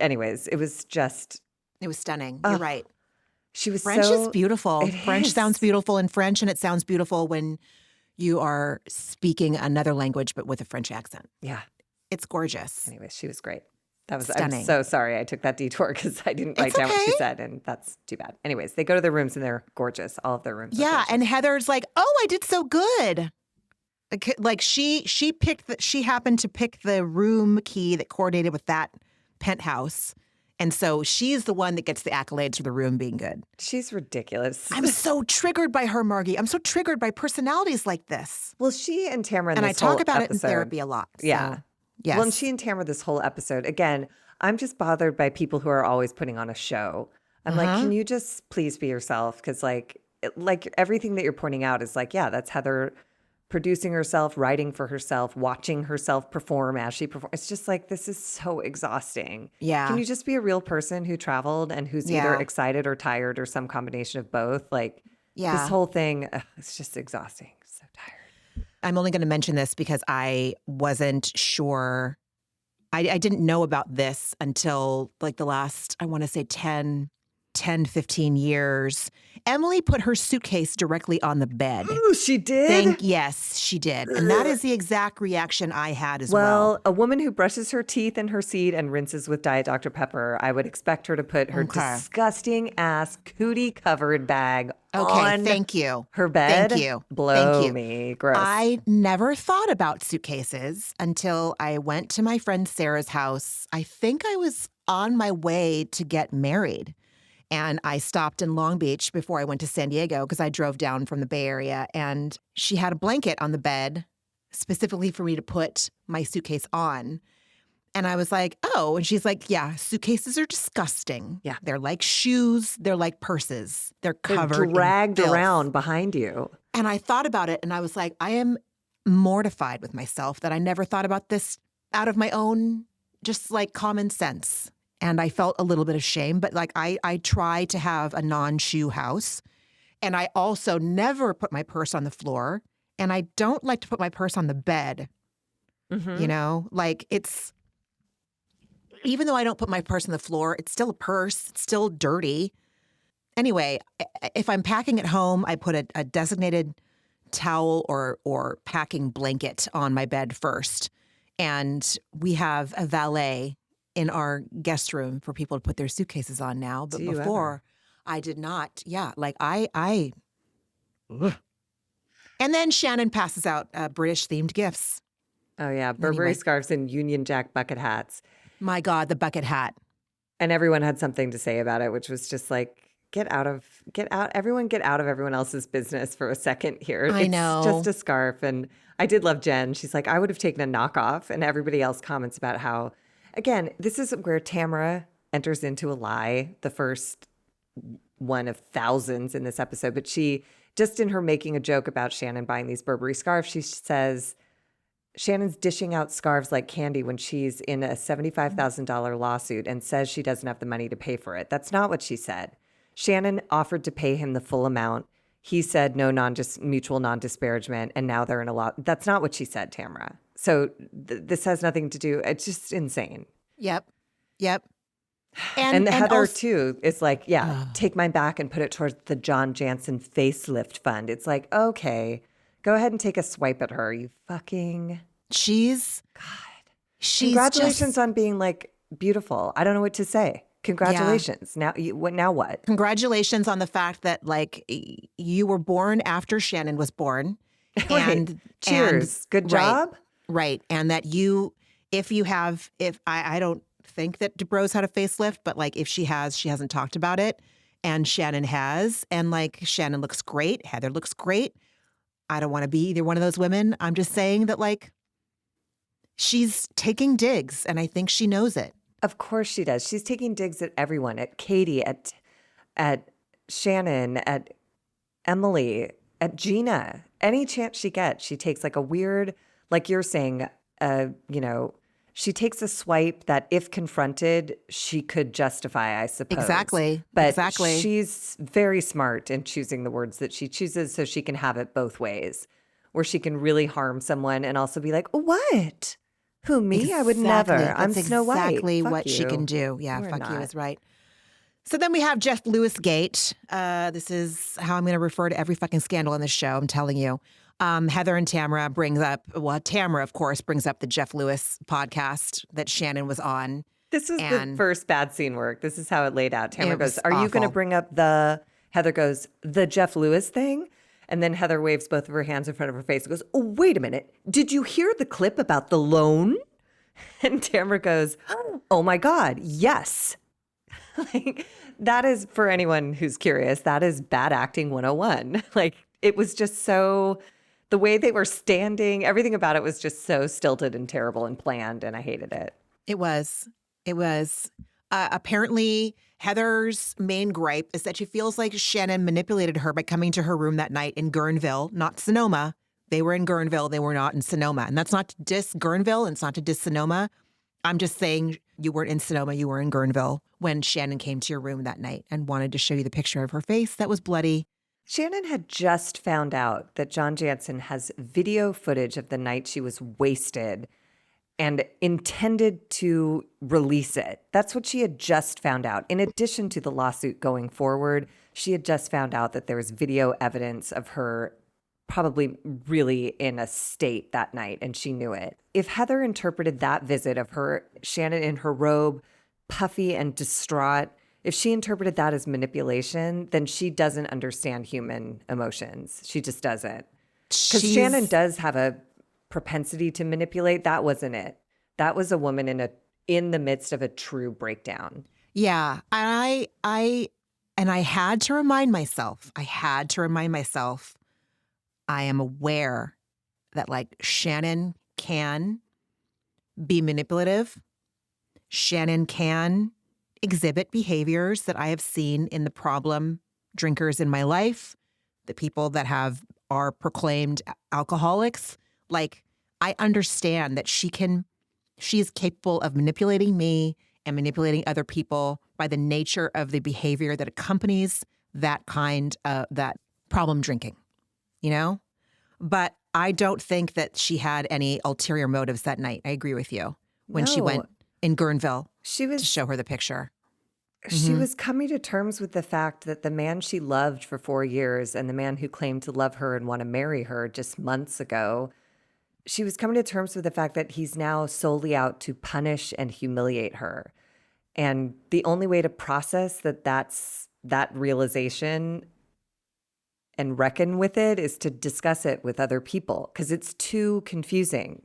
anyways, it was stunning. You're right. She was French is beautiful. French is. sounds beautiful in French, and it sounds beautiful when you are speaking another language, but with a French accent. Yeah. It's gorgeous. Anyway, she was great. I'm stunning. so sorry I took that detour because I didn't write down what she said, and that's too bad. Anyways, they go to their rooms and they're gorgeous. All of their rooms. Yeah, are gorgeous. and Heather's like, "Oh, I did so good." Like she happened to pick the room key that coordinated with that penthouse. And so she's the one that gets the accolades for the room being good. She's ridiculous. I'm so triggered by her, Margie. I'm so triggered by personalities like this. Well, she and Tamara and I talk about it in therapy a lot. So, yeah. Yes. Well, and she and Tamara this whole episode, again, I'm just bothered by people who are always putting on a show. I'm like, can you just please be yourself? Because like everything that you're pointing out is like, yeah, that's Heather producing herself, writing for herself, watching herself perform as she performs. It's just like, this is so exhausting. Yeah. Can you just be a real person who traveled and who's either excited or tired or some combination of both? Like this whole thing, it's just exhausting. So tired. I'm only going to mention this because I wasn't sure. I didn't know about this until like the last, I want to say 10, 15 years. Emily put her suitcase directly on the bed. Ooh, she did? Yes, she did. And that is the exact reaction I had as well. Well, a woman who brushes her teeth in her seat and rinses with Diet Dr. Pepper, I would expect her to put her disgusting ass cootie-covered bag on thank you. her bed. Thank you. Blow me. Gross. I never thought about suitcases until I went to my friend Sarah's house. I think I was on my way to get married. And I stopped in Long Beach before I went to San Diego because I drove down from the Bay Area. And she had a blanket on the bed specifically for me to put my suitcase on. And I was like, oh. And she's like, yeah, suitcases are disgusting. Yeah. They're like shoes. They're like purses. They're covered dragged in filth. around behind you. And I thought about it and I was like, I am mortified with myself that I never thought about this out of my own, just like common sense. And I felt a little bit of shame, but like I try to have a non-shoe house. And I also never put my purse on the floor. And I don't like to put my purse on the bed. Mm-hmm. You know, like even though I don't put my purse on the floor, it's still a purse. It's still dirty. Anyway, if I'm packing at home, I put a designated towel or packing blanket on my bed first. And we have a valet in our guest room for people to put their suitcases on now. But before, I did not. Yeah, like I. Ugh. And then Shannon passes out British-themed gifts. Oh, yeah. Burberry scarves and Union Jack bucket hats. My God, the bucket hat. And everyone had something to say about it, which was just like, everyone get out of everyone else's business for a second here. I know. It's just a scarf. And I did love Jen. She's like, I would have taken a knockoff. And everybody else comments about how, again, this is where Tamara enters into a lie, the first one of thousands in this episode. But she, just in her making a joke about Shannon buying these Burberry scarves, she says, Shannon's dishing out scarves like candy when she's in a $75,000 lawsuit and says she doesn't have the money to pay for it. That's not what she said. Shannon offered to pay him the full amount. He said no mutual non-disparagement, and now they're in a law. That's not what she said, Tamara. So this has nothing to do. It's just insane. Yep. And Heather, also, too, is like, take mine back and put it towards the John Jansen facelift fund. It's like, okay, go ahead and take a swipe at her. You fucking... She's Congratulations on being, like, beautiful. I don't know what to say. Congratulations. Yeah. Now what? Congratulations on the fact that, like, you were born after Shannon was born. And cheers. Good job. Right. And that I don't think that DeBrose had a facelift, but like if she hasn't talked about it, and Shannon has, and like Shannon looks great, Heather looks great. I don't want to be either one of those women. I'm just saying that like she's taking digs, and I think she knows it. Of course she does. She's taking digs at everyone, at Katie, at Shannon, at Emily, at Gina. Any chance she gets, she takes like a weird, like you're saying, she takes a swipe that if confronted, she could justify, I suppose. Exactly. But exactly. she's very smart in choosing the words that she chooses so she can have it both ways, where she can really harm someone and also be like, what? Who, me? I would never. Exactly. I'm That's Snow White. exactly Fuck what she you. can do. Yeah, You are fuck you not. is right. So then we have Jeff Lewis Gate. This is how I'm going to refer to every fucking scandal on this show. I'm telling you. Heather and Tamara Tamara, of course, brings up the Jeff Lewis podcast that Shannon was on. This was the first bad scene work. This is how it laid out. Tamara It goes, was are you going to awful. bring up Heather goes, the Jeff Lewis thing? And then Heather waves both of her hands in front of her face and goes, oh, wait a minute. Did you hear the clip about the loan? And Tamara goes, oh my God, yes. Like, that is, for anyone who's curious, that is bad acting 101. Like, it was just so, the way they were standing, everything about it was just so stilted and terrible and planned, and I hated it. It was. Apparently, Heather's main gripe is that she feels like Shannon manipulated her by coming to her room that night in Guerneville, not Sonoma. They were in Guerneville. They were not in Sonoma. And that's not to diss Guerneville, and it's not to diss Sonoma. I'm just saying you weren't in Sonoma. You were in Guerneville when Shannon came to your room that night and wanted to show you the picture of her face that was bloody. Shannon had just found out that John Jansen has video footage of the night she was wasted and intended to release it. That's what she had just found out. In addition to the lawsuit going forward, she had just found out that there was video evidence of her probably really in a state that night, and she knew it. If Heather interpreted that visit of her, Shannon in her robe, puffy and distraught, if she interpreted that as manipulation, then she doesn't understand human emotions. She just doesn't. Because Shannon does have a propensity to manipulate. That wasn't it. That was a woman in the midst of a true breakdown. Yeah, I had to remind myself. I am aware that like Shannon can be manipulative. Shannon can exhibit behaviors that I have seen in the problem drinkers in my life, the people that are proclaimed alcoholics. Like, I understand that she is capable of manipulating me and manipulating other people by the nature of the behavior that accompanies that kind of that problem drinking, you know? But I don't think that she had any ulterior motives that night. I agree with you. When she went in Guerneville to show her the picture. She was coming to terms with the fact that the man she loved for 4 years and the man who claimed to love her and want to marry her just months ago, she was coming to terms with the fact that he's now solely out to punish and humiliate her. And the only way to process that's that realization and reckon with it is to discuss it with other people because it's too confusing.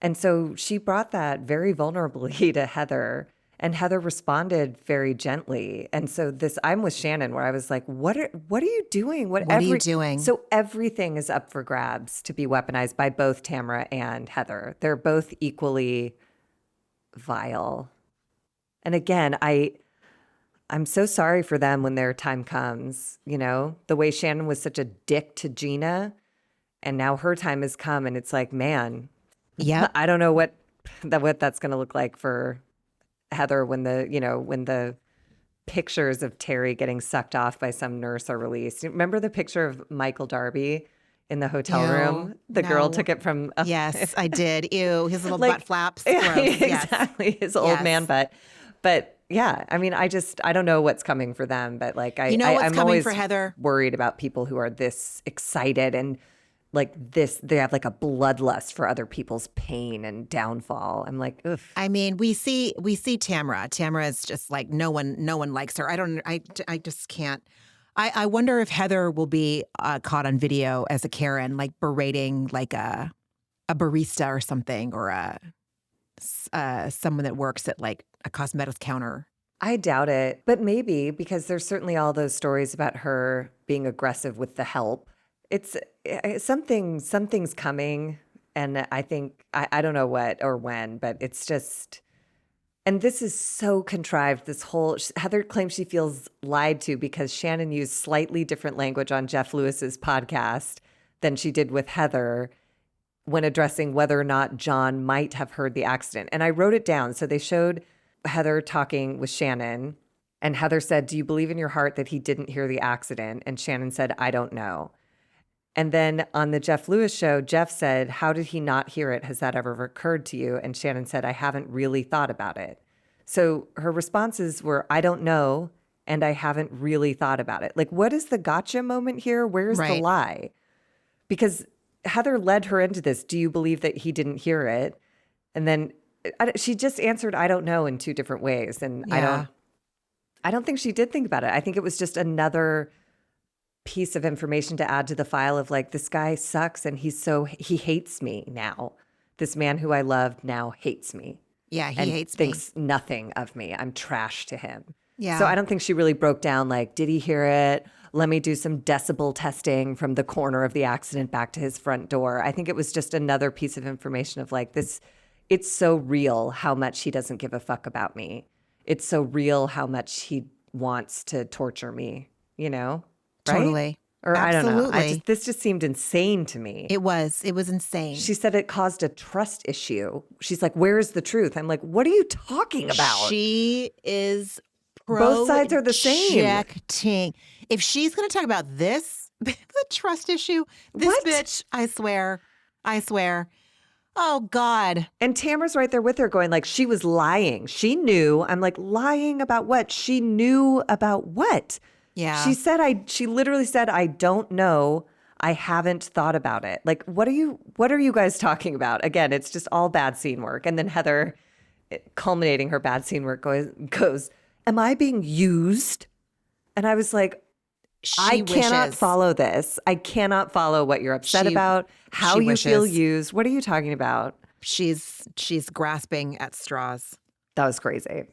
And so she brought that very vulnerably to Heather, and Heather responded very gently. And so I'm with Shannon where I was like, what are you doing? What are you doing? So everything is up for grabs to be weaponized by both Tamara and Heather. They're both equally vile. And again, I'm so sorry for them when their time comes, you know, the way Shannon was such a dick to Gina and now her time has come and it's like, man, yeah, I don't know what that's going to look like for Heather when the pictures of Terry getting sucked off by some nurse are released. Remember the picture of Michael Darby in the hotel room? The girl took it from. Yes, I did. Ew, his little butt flaps. Exactly, his old man butt. But yeah, I mean, I don't know what's coming for them, but like I'm coming always for Heather? Worried about people who are this excited and like this, they have like a bloodlust for other people's pain and downfall. I'm like, ugh. I mean, we see Tamara. Tamara is just like no one likes her. I just can't. I wonder if Heather will be caught on video as a Karen, like berating like a barista or something, or someone that works at like a cosmetics counter. I doubt it, but maybe, because there's certainly all those stories about her being aggressive with the help. It's something's coming, and I think I don't know what or when, but it's just, and this is so contrived. This whole Heather claims she feels lied to because Shannon used slightly different language on Jeff Lewis's podcast than she did with Heather. when addressing whether or not John might have heard the accident. And I wrote it down. So they showed Heather talking with Shannon, and Heather said, "Do you believe in your heart that he didn't hear the accident?" And Shannon said, "I don't know." And then on the Jeff Lewis show, Jeff said, "How did he not hear it? Has that ever occurred to you?" And Shannon said, "I haven't really thought about it." So her responses were, "I don't know," and "I haven't really thought about it." Like, what is the gotcha moment here? Where's the lie? Because Heather led her into this. Do you believe that he didn't hear it? And then she just answered, "I don't know," in two different ways. And I don't think she did think about it. I think it was just another piece of information to add to the file of like, this guy sucks and he hates me now. This man who I loved now hates me. Yeah, he and hates me. thinks nothing of me. I'm trash to him. Yeah. So I don't think she really broke down like, did he hear it? Let me do some decibel testing from the corner of the accident back to his front door. I think it was just another piece of information of like this, it's so real how much he doesn't give a fuck about me. It's so real how much he wants to torture me, you know? Right? Totally. Or Absolutely. I don't know. This just seemed insane to me. It was insane. She said it caused a trust issue. She's like, "Where's the truth?" I'm like, "What are you talking about?" She is Both sides are the same. projecting. If she's going to talk about this, the trust issue, this What? bitch, I swear. Oh, God. And Tamara's right there with her going like, she was lying. She knew. I'm like, lying about what? She knew about what? Yeah. She literally said, "I don't know. I haven't thought about it." Like, what are you guys talking about? Again, it's just all bad scene work. And then Heather, culminating her bad scene work, goes, "Am I being used?" And I was like, I cannot follow this. I cannot follow what you're upset about, how you feel used. What are you talking about? She's grasping at straws. That was crazy.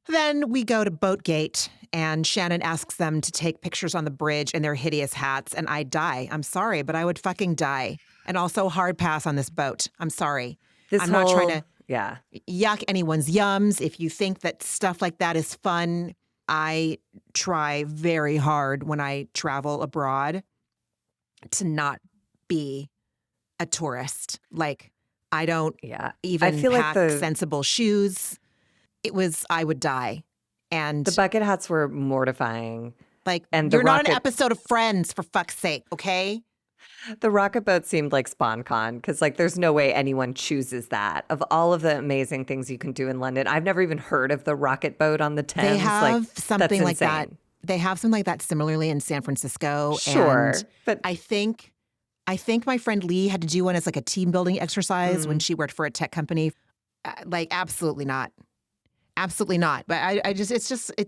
Then we go to Boatgate, and Shannon asks them to take pictures on the bridge in their hideous hats, and I die. I'm sorry, but I would fucking die. And also hard pass on this boat. I'm sorry. I'm not trying to yuck anyone's yums. If you think that stuff like that is fun, I try very hard when I travel abroad to not be a tourist. Like, I don't even pack sensible shoes. I would die. And the bucket hats were mortifying. Like, and you're not an episode of Friends, for fuck's sake, okay? The rocket boat seemed like SpawnCon because, like, there's no way anyone chooses that. Of all of the amazing things you can do in London, I've never even heard of the rocket boat on the Thames. They have something like insane. that. They have something like that similarly in San Francisco. Sure, and but I think my friend Lee had to do one as like a team building exercise when she worked for a tech company. Like, absolutely not. Absolutely not. But it's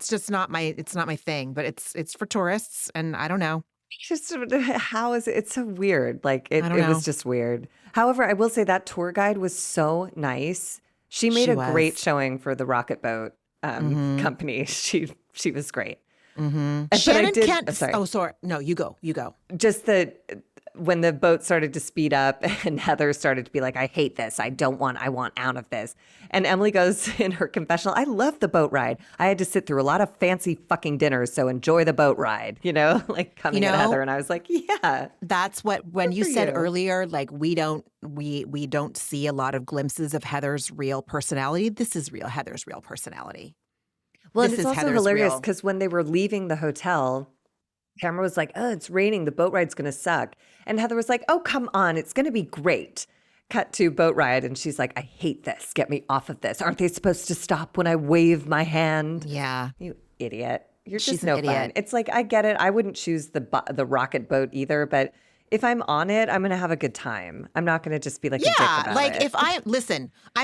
just not my thing. But it's for tourists, and I don't know. Just how is it? It's so weird. Like it know. was just weird. However, I will say that tour guide was so nice. She made great showing for the rocket boat company. She was great. Shannon can't. Sorry. Oh, sorry. No, you go. Just when the boat started to speed up and Heather started to be like, "I hate this. I want out of this." And Emily goes in her confessional, "I love the boat ride. I had to sit through a lot of fancy fucking dinners, so enjoy the boat ride." You know, like coming at Heather. And I was like, yeah. That's when you said earlier, like, we don't see a lot of glimpses of Heather's real personality. This is Heather's real personality. Well, and it's also hilarious because when they were leaving the hotel, Tamara was like, "Oh, it's raining. The boat ride's going to suck." And Heather was like, "Oh, come on. It's going to be great." Cut to boat ride. And she's like, "I hate this. Get me off of this. Aren't they supposed to stop when I wave my hand?" Yeah. You idiot. You're She's just no fun. It's like, I get it. I wouldn't choose the rocket boat either. But if I'm on it, I'm going to have a good time. I'm not going to just be like a dick about like it. if I'm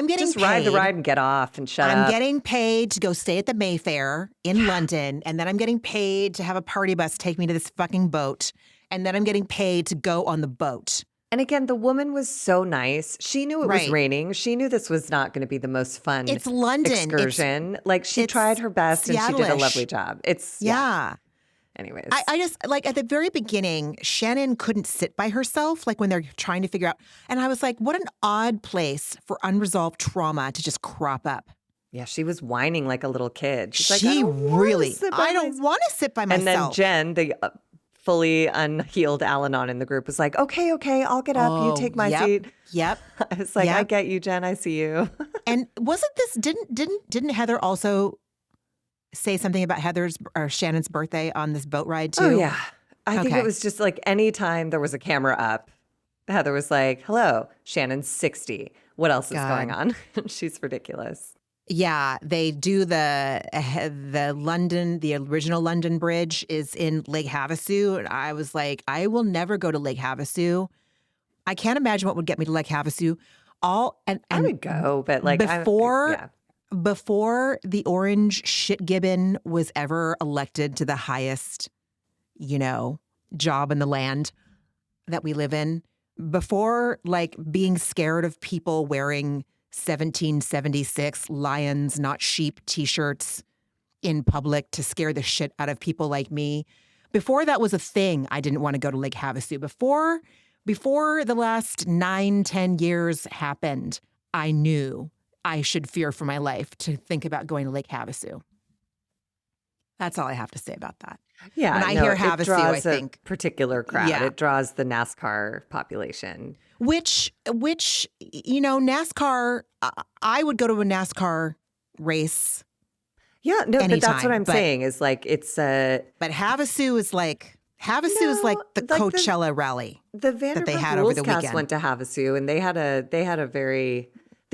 getting just paid. Ride the ride and get off and shut up. I'm getting paid to go stay at the Mayfair in London, and then I'm getting paid to have a party bus take me to this fucking boat, and then I'm getting paid to go on the boat. And again, the woman was so nice. She knew it was raining. She knew this was not going to be the most fun It's London. excursion. She tried her best and she did a lovely job. Anyways. I just, like, at the very beginning, Shannon couldn't sit by herself, like when they're trying to figure out. And I was like, what an odd place for unresolved trauma to just crop up. Yeah, she was whining like a little kid. She's I don't want to sit by myself. And then Jen, the fully unhealed Al-Anon in the group was like, okay, I'll get up. You take my seat. Yep. I was like, I Yep. get you, Jen. I see you. And wasn't this didn't Heather also say something about Heather's or Shannon's birthday on this boat ride too? Oh, yeah. I think Okay. it was just like anytime there was a camera up, Heather was like, hello, Shannon's 60. What else is going on? She's ridiculous. Yeah, they do the original London Bridge is in Lake Havasu. And I was like, I will never go to Lake Havasu. I can't imagine what would get me to Lake Havasu. And I would go, but like before the orange shit gibbon was ever elected to the highest, job in the land that we live in, before like being scared of people wearing 1776 lions, not sheep t-shirts in public to scare the shit out of people like me. Before that was a thing, I didn't want to go to Lake Havasu. Before the last 9-10 years happened, I knew I should fear for my life to think about going to Lake Havasu. That's all I have to say about that. Yeah, when I hear Havasu, it draws I think a particular crowd. Yeah. It draws the NASCAR population. Which NASCAR, I would go to a NASCAR race. Yeah, no, but that's what I'm but- saying is like it's But Havasu is like the Coachella rally. the that they Vanderpump had over Rules the cast weekend. went to Havasu and they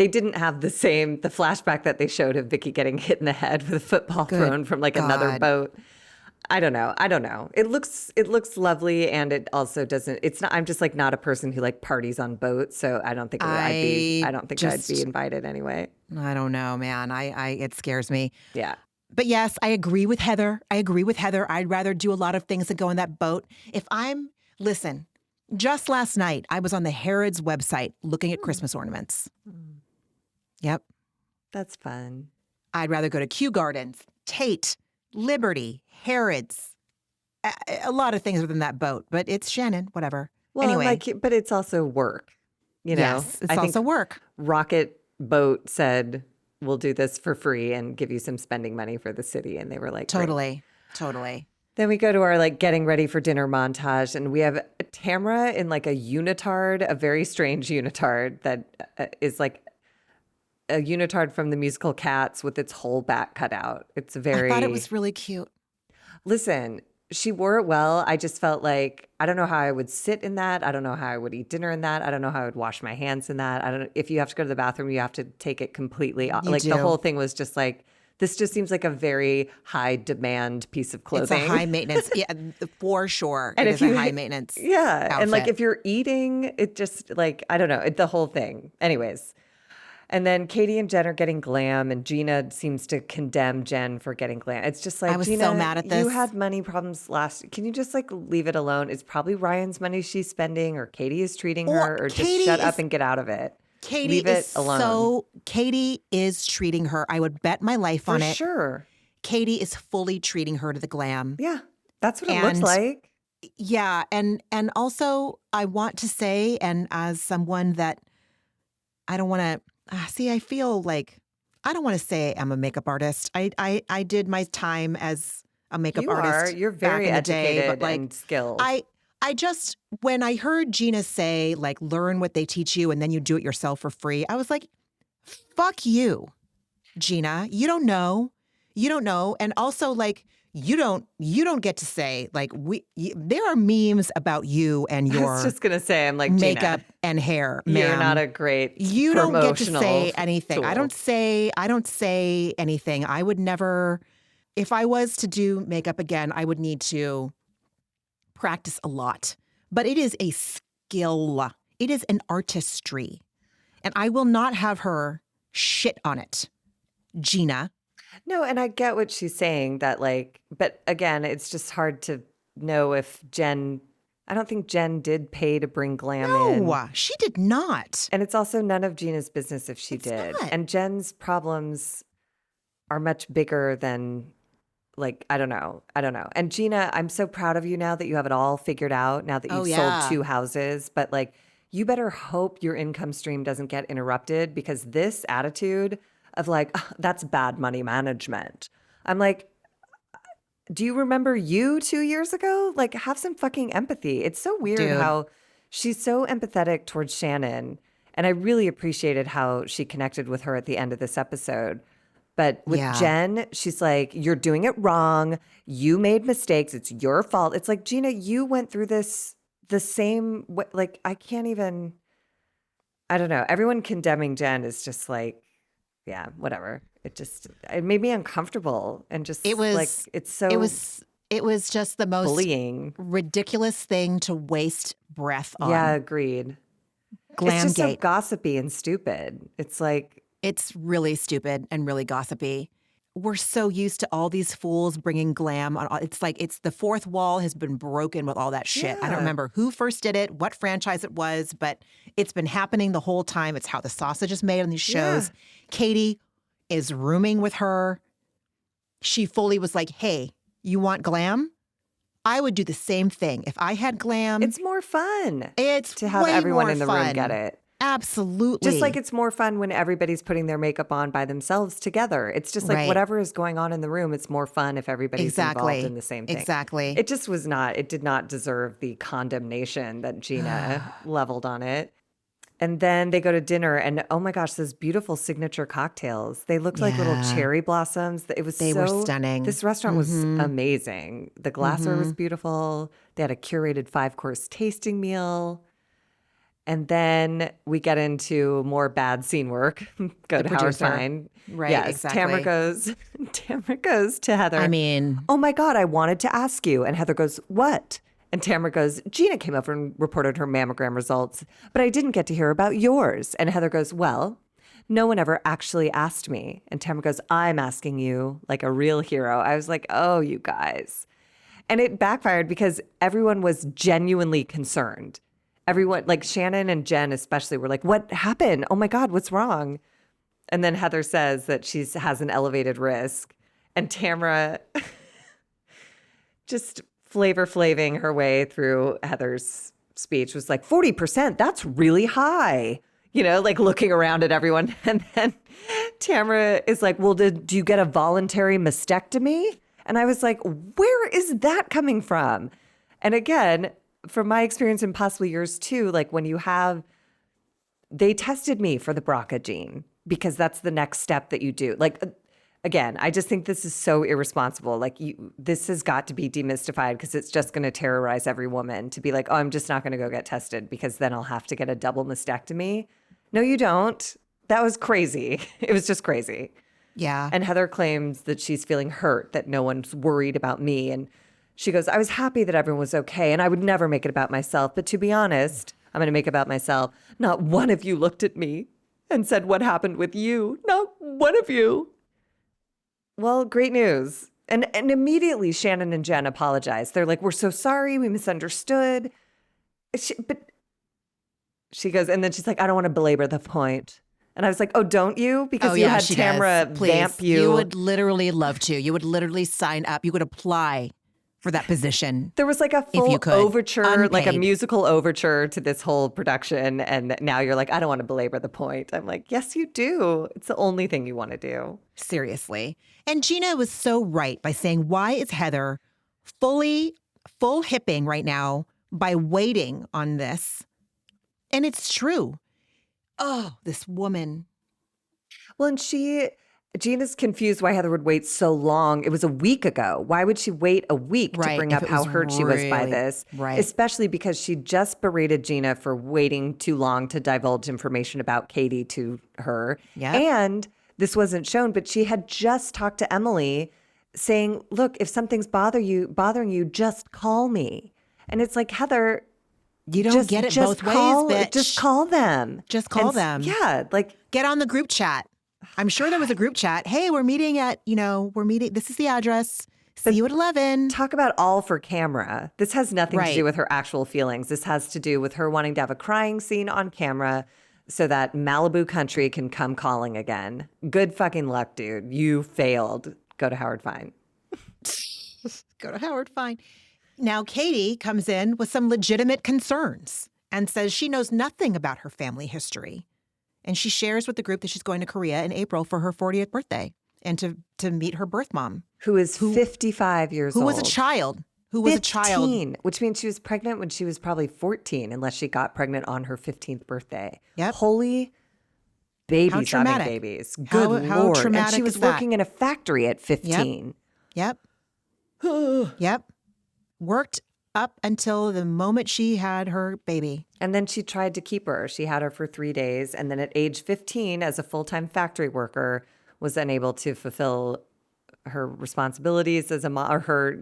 didn't have the flashback that they showed of Vicky getting hit in the head with a football thrown from like another God. boat. I don't know. It looks lovely, and it also doesn't. It's not. I'm just like not a person who like parties on boats, so I don't think I'd be invited anyway. I don't know, man. It scares me. Yeah. But yes, I agree with Heather. I'd rather do a lot of things than go on that boat. Listen, just last night, I was on the Harrods website looking at Christmas ornaments. Yep. That's fun. I'd rather go to Kew Gardens, Tate, Liberty, Harrods, a lot of things within that boat. But it's Shannon, whatever. Well, anyway, but it's also work. Yes, it's also work. Rocket Boat said, we'll do this for free and give you some spending money for the city. And they were like, Totally. Then we go to our like getting ready for dinner montage, and we have Tamara in like a unitard, a very strange unitard that is like a unitard from the musical Cats with its whole back cut out. It's very. I thought it was really cute. Listen, she wore it well. I just felt like I don't know how I would sit in that. I don't know how I would eat dinner in that. I don't know how I would wash my hands in that. I don't know if you have to go to the bathroom, you have to take it completely off. Like do. the whole thing was just like. This just seems like a very high demand piece of clothing. It's a high maintenance, yeah, for sure. And it is a high maintenance. Yeah. outfit. And like if you're eating, it just like, I don't know, the whole thing. Anyways. And then Katie and Jen are getting glam, and Gina seems to condemn Jen for getting glam. It's just like, I was Gina, so mad at this. You had money problems can you just like leave it alone? It's probably Ryan's money she's spending, or Katie is treating her, or just shut up and get out of it. Katie Katie is treating her. I would bet my life on it. For sure. Katie is fully treating her to the glam. Yeah. That's what it looks like. Yeah. And also I want to say, and as someone that I don't want to I feel like I don't want to say I'm a makeup artist. I did my time as a makeup artist. You're very back in the day, educated but like, and skilled. I just, when I heard Gina say, like, learn what they teach you and then you do it yourself for free, I was like, fuck you, Gina. You don't know. And also, like, you don't get to say, like, there are memes about you and I your was just going to say, I'm like, makeup Gina, and hair, you're ma'am. not a great You don't get to promotional say anything. tool. I don't say anything. I would never, if I was to do makeup again, I would need to practice a lot. But it is a skill. It is an artistry. And I will not have her shit on it, Gina. No, and I get what she's saying that like, but again, it's just hard to know if I don't think Jen did pay to bring glam in. No, she did not. And it's also none of Gina's business if she did. not. And Jen's problems are much bigger than like, I don't know. And Gina, I'm so proud of you now that you have it all figured out, now that you've sold 2 houses. But like, you better hope your income stream doesn't get interrupted, because this attitude of like, "Ugh, that's bad money management." I'm like, do you remember you 2 years ago? Like, have some fucking empathy. It's so weird Dude. how she's so empathetic towards Shannon. And I really appreciated how she connected with her at the end of this episode. But with Yeah. Jen, she's like, you're doing it wrong. You made mistakes. It's your fault. It's like, Gina, you went through this the same way. Like, I can't even, I don't know. Everyone condemning Jen is just like, yeah, whatever. It made me uncomfortable and just It was like, it's so it was just the most bullying. ridiculous thing to waste breath on. Yeah, agreed. It's just so Glamgate. gossipy and stupid. It's like, It's really stupid and really gossipy. We're so used to all these fools bringing glam on. It's like the fourth wall has been broken with all that shit. I Yeah. don't remember who first did it, what franchise it was, but it's been happening the whole time. It's how the sausage is made on these shows. Katie is rooming with her. She fully was like, hey, you want glam? I would do the same thing. If I had glam, it's more fun it's to have way everyone more in the room fun. get it. Absolutely. Just like it's more fun when everybody's putting their makeup on by themselves together. It's just like Right. whatever is going on in the room, it's more fun if everybody's involved in the same thing. Exactly. It just was not, it did not deserve the condemnation that Gina leveled on it. And then they go to dinner and oh my gosh, those beautiful signature cocktails. They looked like little Yeah. cherry blossoms. They were stunning. This restaurant was amazing. The glassware was beautiful. They had a curated 5-course tasting meal. And then we get into more bad scene work. Go to Howard producer. Fine. Right, Yes, exactly. Tamara goes to Heather. I mean, Oh my God, I wanted to ask you. And Heather goes, what? And Tamara goes, Gina came over and reported her mammogram results, but I didn't get to hear about yours. And Heather goes, well, no one ever actually asked me. And Tamara goes, I'm asking you like a real hero. I was like, oh, you guys. And it backfired because everyone was genuinely concerned. Everyone, like Shannon and Jen especially, were like, what happened? Oh my God, what's wrong? And then Heather says that she has an elevated risk. And Tamara just flaving her way through Heather's speech was like, 40%, that's really high. You know, like looking around at everyone. And then Tamara is like, well, do you get a voluntary mastectomy? And I was like, where is that coming from? And again, from my experience and possibly yours too, like when they tested me for the BRCA gene because that's the next step that you do. Like, again, I just think this is so irresponsible. Like this has got to be demystified because it's just going to terrorize every woman to be like, oh, I'm just not going to go get tested because then I'll have to get a double mastectomy. No, you don't. That was crazy. It was just crazy. yeah. And Heather claims that she's feeling hurt, that no one's worried about me. And she goes, I was happy that everyone was okay, and I would never make it about myself. But to be honest, I'm going to make it about myself. Not one of you looked at me and said, what happened with you? Not one of you. Well, great news. And immediately Shannon and Jen apologized. They're like, we're so sorry. We misunderstood. But she goes, and then she's like, I don't want to belabor the point. And I was like, oh, don't you? Because you had she Tamara does. Please. vamp you. You would literally love to. You would literally sign up. You would apply for that position. There was like a you full could, overture, like a unpaid. musical overture to this whole production. And now you're like, I don't want to belabor the point. I'm like, yes, you do. It's the only thing you want to do. Seriously. And Gina was so right by saying, why is Heather full hipping right now by waiting on this? And it's true. Oh, this woman. Well, and Gina's confused why Heather would wait so long. It was a week ago. Why would she wait a week to Right, bring if up it how was hurt she was by really- this? right. Especially because she just berated Gina for waiting too long to divulge information about Katie to her. Yep. And this wasn't shown, but she had just talked to Emily saying, look, if something's bothering you, just call me. And it's like, Heather, You don't get it both ways, bitch. Just call them. Just call And them. Yeah, like Get on the group chat. I'm sure there was a group chat. Hey, we're meeting. This is the address. See you at 11. talk about all for camera. This has nothing to Right. do with her actual feelings. This has to do with her wanting to have a crying scene on camera so that Malibu Country can come calling again. Good fucking luck, dude. You failed. Go to Howard Fine. Go to Howard Fine. Now, Katie comes in with some legitimate concerns and says she knows nothing about her family history. And she shares with the group that she's going to Korea in April for her 40th birthday. and to meet her birth mom, who is 55 years old. Who was a child. Who was 15, a child. which means she was pregnant when she was probably 14, unless she got pregnant on her 15th birthday. Yep. Holy babies having babies. Good Lord. Traumatic and she was is that? working in a factory at 15. Yep. Yep. Worked up until the moment she had her baby. And then she tried to keep her. She had her for 3 days. And then at age 15, as a full-time factory worker, was unable to fulfill her responsibilities as a mom, or her,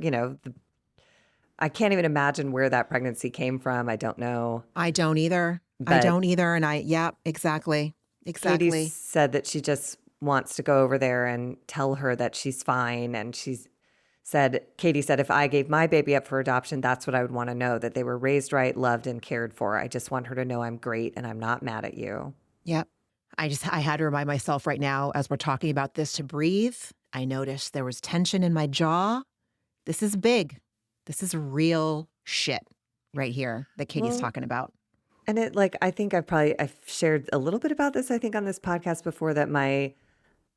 I can't even imagine where that pregnancy came from. I don't know. I don't either. And exactly. Katie said that she just wants to go over there and tell her that she's fine. And Katie said, if I gave my baby up for adoption, that's what I would want to know, that they were raised right, loved, and cared for. I just want her to know I'm great and I'm not mad at you. Yep. I had to remind myself right now, as we're talking about this, to breathe. I noticed there was tension in my jaw. This is big. This is real shit right here that Katie's talking about. And I think I've shared a little bit about this, I think, on this podcast before, that my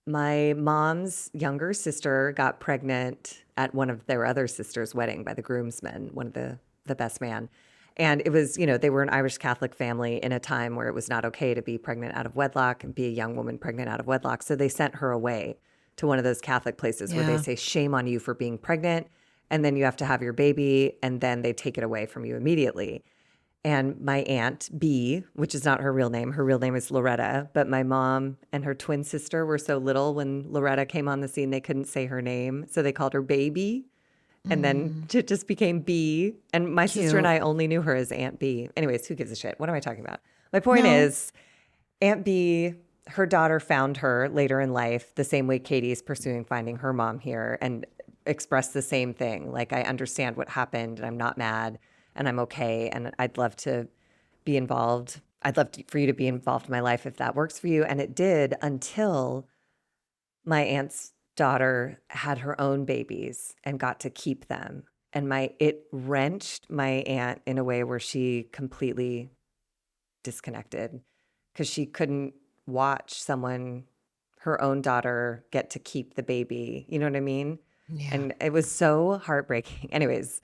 mom's younger sister got pregnant at one of their other sister's wedding by the groomsmen, one of the best man. And it was, they were an Irish Catholic family in a time where it was not okay to be pregnant out of wedlock and be a young woman pregnant out of wedlock. So they sent her away to one of those Catholic places where they say, shame on you for being pregnant. And then you have to have your baby, and then they take it away from you immediately. And my aunt, B, which is not her real name is Loretta, but my mom and her twin sister were so little when Loretta came on the scene, they couldn't say her name. So they called her Baby. And then it just became B. And my sister and I only knew her as Aunt B. Anyways, who gives a shit? What am I talking about? My point is, Aunt B, her daughter found her later in life the same way Katie is pursuing finding her mom here, and expressed the same thing. Like, I understand what happened and I'm not mad and I'm okay. And I'd love to be involved. I'd love for you to be involved in my life if that works for you. And it did, until my aunt's daughter had her own babies and got to keep them. And it wrenched my aunt in a way where she completely disconnected, because she couldn't watch her own daughter, get to keep the baby. You know what I mean? Yeah. And it was so heartbreaking. Anyways,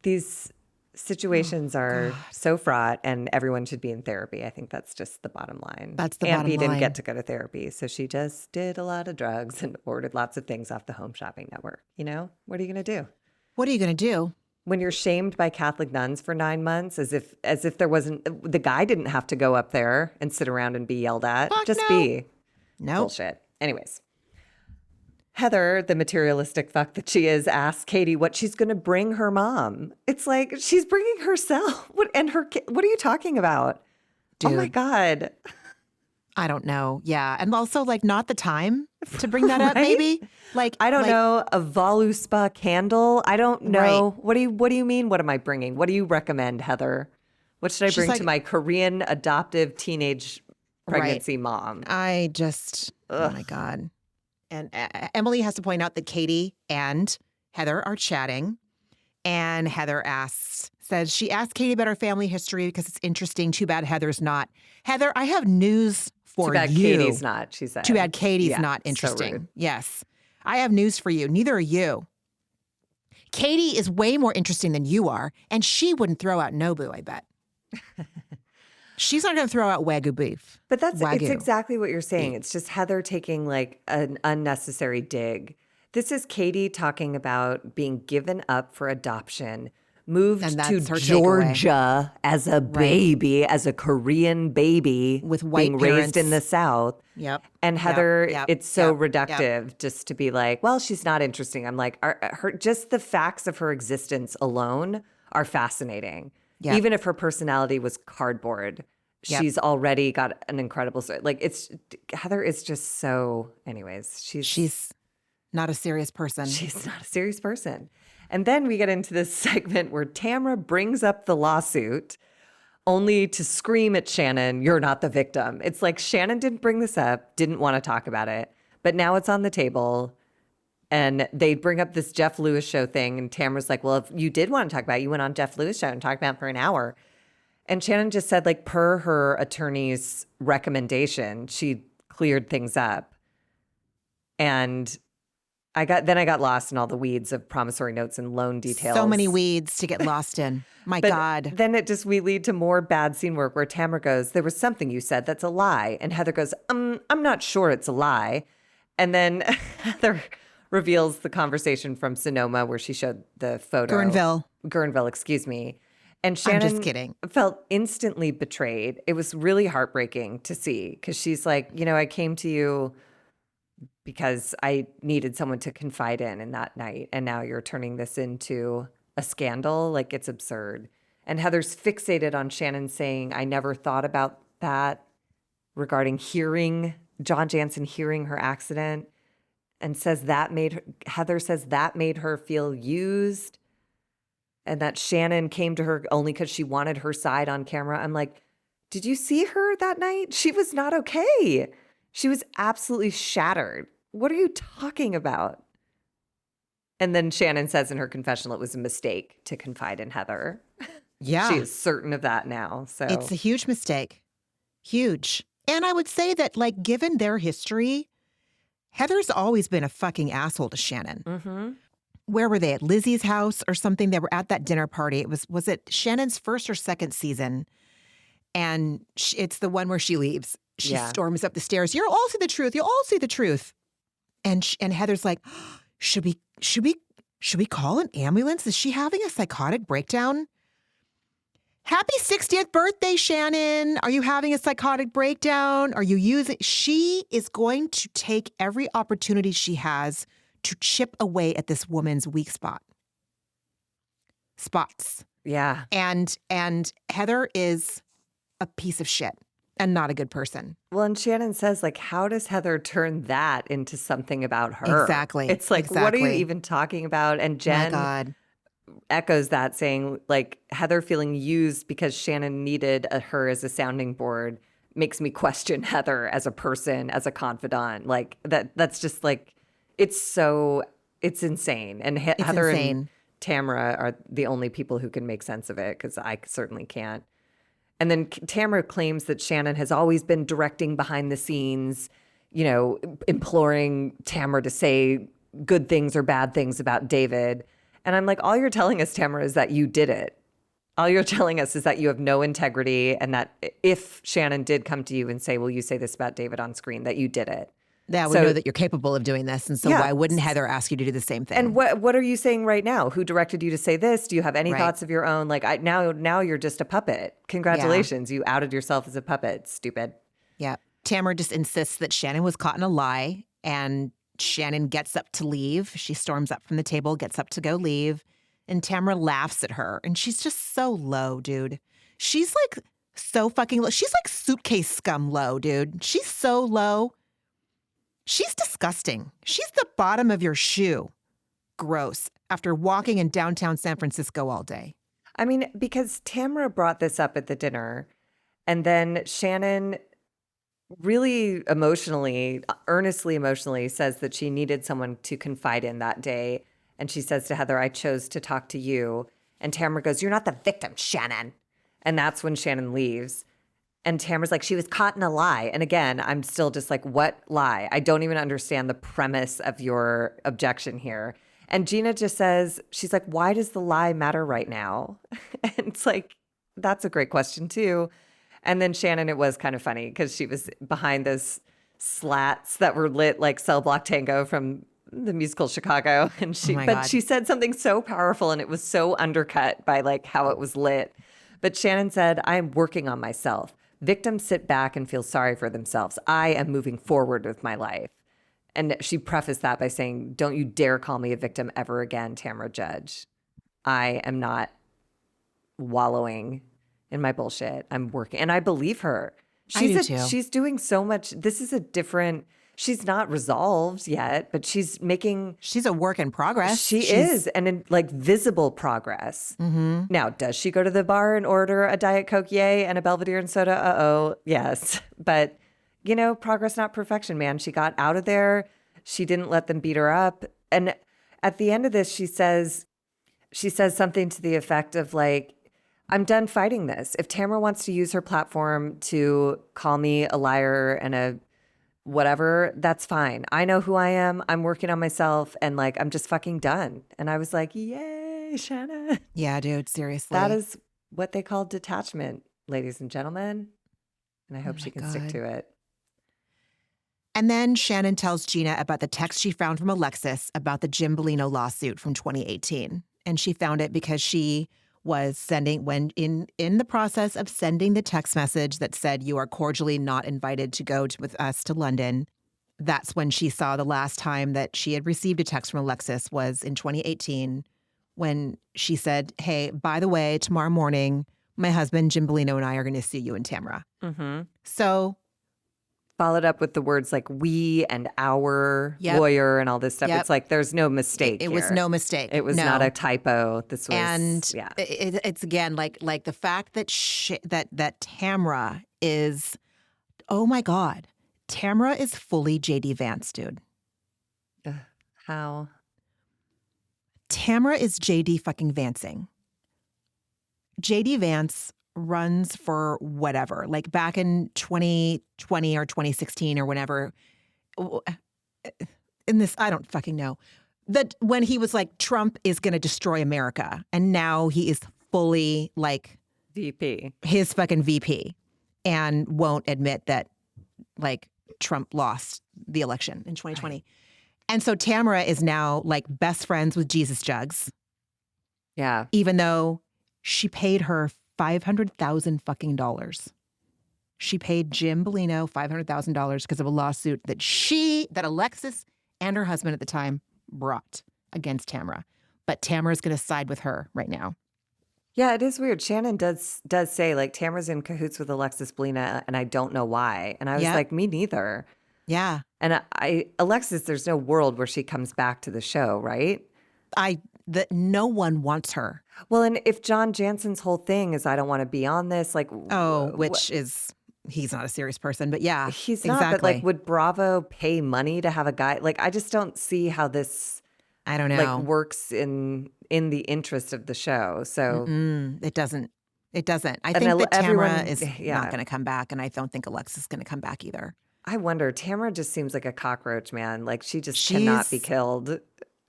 these situations are so fraught, and everyone should be in therapy. I think that's just the bottom line. That's the Aunt bottom B line. didn't get to go to therapy, so she just did a lot of drugs and ordered lots of things off the Home Shopping Network. What are you going to do? What are you going to do? When you're shamed by Catholic nuns for 9 months, as if there wasn't, the guy didn't have to go up there and sit around and be yelled at. Fuck just no. be. No. Bullshit. Anyways. Heather, the materialistic fuck that she is, asks Katie what she's going to bring her mom. It's like, she's bringing herself. What are you talking about? Dude. Oh my God. I don't know. Yeah. And also, not the time to bring that up, maybe. I don't know. A Voluspa candle. I don't know. Right. What do you mean? What am I bringing? What do you recommend, Heather? What should I bring to my Korean adoptive teenage pregnancy mom? Oh my God. And Emily has to point out that Katie and Heather are chatting. And Heather says she asked Katie about her family history because it's interesting. Too bad Heather's not. Heather, I have news for you. Too bad Katie's not, she said. Too bad Katie's not interesting. So rude. Yes. I have news for you. Neither are you. Katie is way more interesting than you are, and she wouldn't throw out Nobu, I bet. She's not going to throw out Wagyu beef. But it's exactly what you're saying. It's just Heather taking an unnecessary dig. This is Katie talking about being given up for adoption, moved to Georgia as a baby, as a Korean baby, with white being parents. Raised in the South. Yep. And Heather, it's so reductive just to be like, well, she's not interesting. I'm like, just the facts of her existence alone are fascinating. Yep. Even if her personality was cardboard, she's already got an incredible story. Heather is just so, anyways, she's not a serious person. She's not a serious person. And then we get into this segment where Tamra brings up the lawsuit only to scream at Shannon, you're not the victim. It's like Shannon didn't bring this up, didn't want to talk about it, but now it's on the table. And they bring up this Jeff Lewis show thing. And Tamara's like, well, if you did want to talk about it, you went on Jeff Lewis show and talked about it for an hour. And Shannon just said, per her attorney's recommendation, she cleared things up. And I got lost in all the weeds of promissory notes and loan details. So many weeds to get lost in. My God. Then we lead to more bad scene work where Tamara goes, there was something you said that's a lie. And Heather goes, I'm not sure it's a lie. And then Heather reveals the conversation from Sonoma where she showed the photo. Guerneville, excuse me. And Shannon I'm just kidding. Felt instantly betrayed. It was really heartbreaking to see because she's like, I came to you because I needed someone to confide in that night. And now you're turning this into a scandal. Like, it's absurd. And Heather's fixated on Shannon saying, I never thought about that regarding John Jansen hearing her accident, and Heather says that made her feel used. And that Shannon came to her only because she wanted her side on camera. I'm like, did you see her that night? She was not okay. She was absolutely shattered. What are you talking about? And then Shannon says in her confessional it was a mistake to confide in Heather. Yeah. She is certain of that now. So it's a huge mistake. Huge. And I would say that, like, given their history, Heather's always been a fucking asshole to Shannon. Mm-hmm. Where were they? At Lizzie's house or something? They were at that dinner party. Was it Shannon's first or second season? And it's the one where she leaves. She storms up the stairs. You'll all see the truth. You'll all see the truth. And Heather's like, should we call an ambulance? Is she having a psychotic breakdown? Happy 60th birthday, Shannon. Are you having a psychotic breakdown? Are you using? She is going to take every opportunity she has to chip away at this woman's weak spots. Yeah. And Heather is a piece of shit and not a good person. Well, and Shannon says, like, how does Heather turn that into something about her? Exactly. It's like, what are you even talking about? And Jen echoes that, saying, like, Heather feeling used because Shannon needed her as a sounding board makes me question Heather as a person, as a confidant. Like, that's just like, it's insane. And Heather and Tamara are the only people who can make sense of it, because I certainly can't. And then Tamara claims that Shannon has always been directing behind the scenes, imploring Tamara to say good things or bad things about David. And I'm like, all you're telling us, Tamara, is that you did it. All you're telling us is that you have no integrity, and that if Shannon did come to you and say, will you say this about David on screen, that you did it. Yeah, we know that you're capable of doing this. And so why wouldn't Heather ask you to do the same thing? And what are you saying right now? Who directed you to say this? Do you have any thoughts of your own? Like, now you're just a puppet. Congratulations. Yeah. You outed yourself as a puppet. Stupid. Yeah. Tamara just insists that Shannon was caught in a lie, and Shannon gets up to leave. She storms up from the table, gets up to go leave, and Tamara laughs at her. And she's just so low, dude. She's like so fucking low. She's like suitcase scum low, dude. She's so low. She's disgusting. She's the bottom of your shoe. Gross. After walking in downtown San Francisco all day. I mean, because Tamara brought this up at the dinner, and then Shannon really earnestly emotionally says that she needed someone to confide in that day. And she says to Heather, I chose to talk to you. And Tamara goes, you're not the victim, Shannon. And that's when Shannon leaves. And Tamara's like, she was caught in a lie. And again, I'm still just like, what lie? I don't even understand the premise of your objection here. And Gina just says, she's like, why does the lie matter right now? And it's like, that's a great question too. And then Shannon, it was kind of funny because she was behind those slats that were lit like Cell Block Tango from the musical Chicago. And she said something so powerful, and it was so undercut by like how it was lit. But Shannon said, I am working on myself. Victims sit back and feel sorry for themselves. I am moving forward with my life. And she prefaced that by saying, don't you dare call me a victim ever again, Tamara Judge. I am not wallowing in my bullshit. I'm working. And I believe her. I do too. She's doing so much. This is a different, she's not resolved yet, but she's a work in progress. She's is. And in like visible progress. Mm-hmm. Now, does she go to the bar and order a Diet Coke, yay, and a Belvedere and soda? Uh-oh, yes. But, progress, not perfection, man. She got out of there. She didn't let them beat her up. And at the end of this, she says something to the effect of like, I'm done fighting this. If Tamara wants to use her platform to call me a liar and a whatever, that's fine. I know who I am. I'm working on myself and like, I'm just fucking done. And I was like, yay, Shannon. Yeah, dude, seriously. That is what they call detachment, ladies and gentlemen. And I hope Oh she my can stick God. to it. And then Shannon tells Gina about the text she found from Alexis about the Jim Bellino lawsuit from 2018. And she found it because she was sending, when in the process of sending the text message that said, you are cordially not invited to go with us to London. That's when she saw the last time that she had received a text from Alexis was in 2018 when she said, hey, by the way, tomorrow morning, my husband, Jim Bellino, and I are going to sue you and Tamara. Mm-hmm. So followed up with the words like we and our Yep. lawyer and all this stuff. Yep. It's like there's no mistake. It was here. no mistake. It was No. not a typo. This was And yeah. it's again like the fact that that Tamara is, oh my God, Tamara is fully JD Vance, dude. How? Tamara is JD fucking Vancing. JD Vance runs for whatever, like back in 2020 or 2016 or whenever. In this, I don't fucking know. That when he was like, Trump is going to destroy America. And now he is fully like VP. His fucking VP and won't admit that like Trump lost the election in 2020. Right. And so Tamara is now like best friends with Jesus Jugs. Yeah. Even though she paid her $500,000 fucking dollars. She paid Jim Bellino $500,000 because of a lawsuit that Alexis and her husband at the time brought against Tamara. But Tamara's going to side with her right now. Yeah, it is weird. Shannon does say like Tamara's in cahoots with Alexis Bellino, and I don't know why. And I was like, me neither. Yeah. And Alexis, there's no world where she comes back to the show, right? That no one wants her. Well, and if John Jansen's whole thing is I don't want to be on this, like he's not a serious person, but yeah, he's not. Exactly. But like, would Bravo pay money to have a guy? Like, I just don't see how this. I don't know. Like works in the interest of the show. So it doesn't. It doesn't. I think that Tamara is not going to come back, and I don't think Alexis is going to come back either. I wonder. Tamara just seems like a cockroach, man. Like she cannot be killed.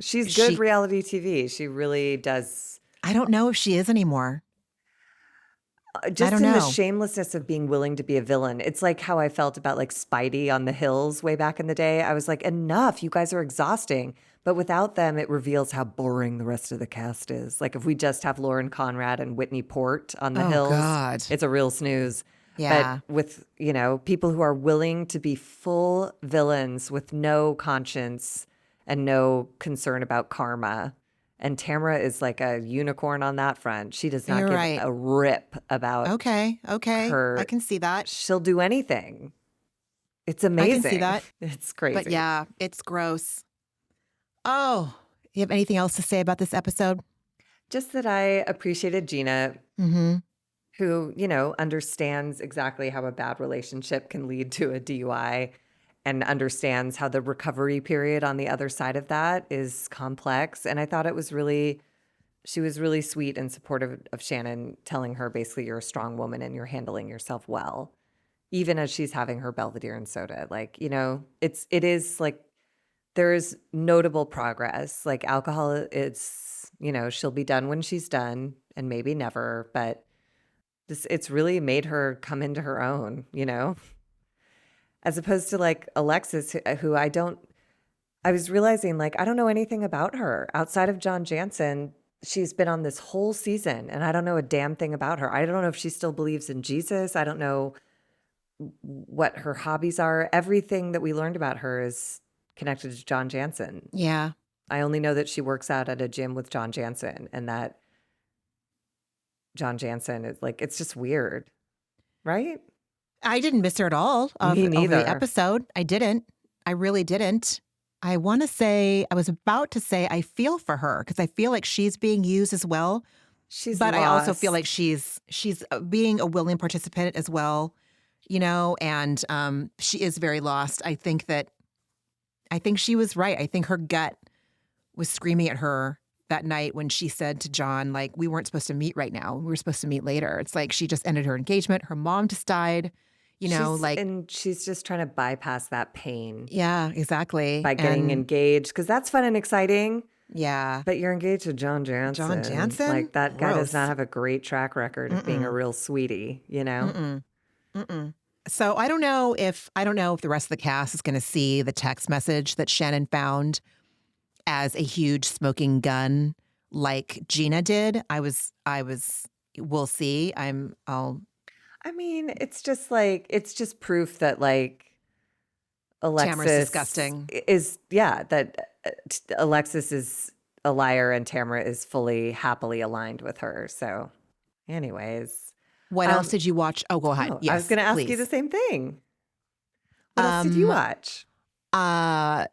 She's good reality TV. She really does. I don't know if she is anymore. Just in the shamelessness of being willing to be a villain. It's like how I felt about like Spidey on the Hills way back in the day. I was like, enough. You guys are exhausting. But without them, it reveals how boring the rest of the cast is. Like if we just have Lauren Conrad and Whitney Port on the Hills, God. It's a real snooze. Yeah. But with, people who are willing to be full villains with no conscience and no concern about karma. And Tamara is like a unicorn on that front. She does not give a rip about her. I can see that. She'll do anything. It's amazing. I can see that. It's crazy. But yeah, it's gross. Oh, you have anything else to say about this episode? Just that I appreciated Gina, who, understands exactly how a bad relationship can lead to a DUI and understands how the recovery period on the other side of that is complex. And I thought she was really sweet and supportive of Shannon, telling her basically you're a strong woman and you're handling yourself well, even as she's having her Belvedere and soda. Like, it is like, there is notable progress. Like alcohol, it's, she'll be done when she's done and maybe never, but it's really made her come into her own, as opposed to like Alexis, who I was realizing like, I don't know anything about her outside of John Jansen. She's been on this whole season and I don't know a damn thing about her. I don't know if she still believes in Jesus. I don't know what her hobbies are. Everything that we learned about her is connected to John Jansen. Yeah. I only know that she works out at a gym with John Jansen and that John Jansen is like, it's just weird. Right? I didn't miss her at all of the episode. I didn't. I really didn't. I was about to say I feel for her because I feel like she's being used as well. But I also feel like she's being a willing participant as well, and she is very lost. I think she was right. I think her gut was screaming at her that night when she said to John, like, we weren't supposed to meet right now. We were supposed to meet later. It's like she just ended her engagement. Her mom just died. You know, and she's just trying to bypass that pain yeah, exactly. by getting engaged, because that's fun and exciting. Yeah. But you're engaged to John Jansen. John Jansen? Like, that guy does Gross. not have a great track record of being a real sweetie, you know? So I don't know if the rest of the cast is going to see the text message that Shannon found as a huge smoking gun like Gina did. We'll see. I mean, it's just proof that, like, Alexis Tamara's disgusting. Alexis is a liar and Tamara is fully happily aligned with her. So, anyways. What else did you watch? Oh, go ahead. Yes, I was going to ask you the same thing. What else did you watch?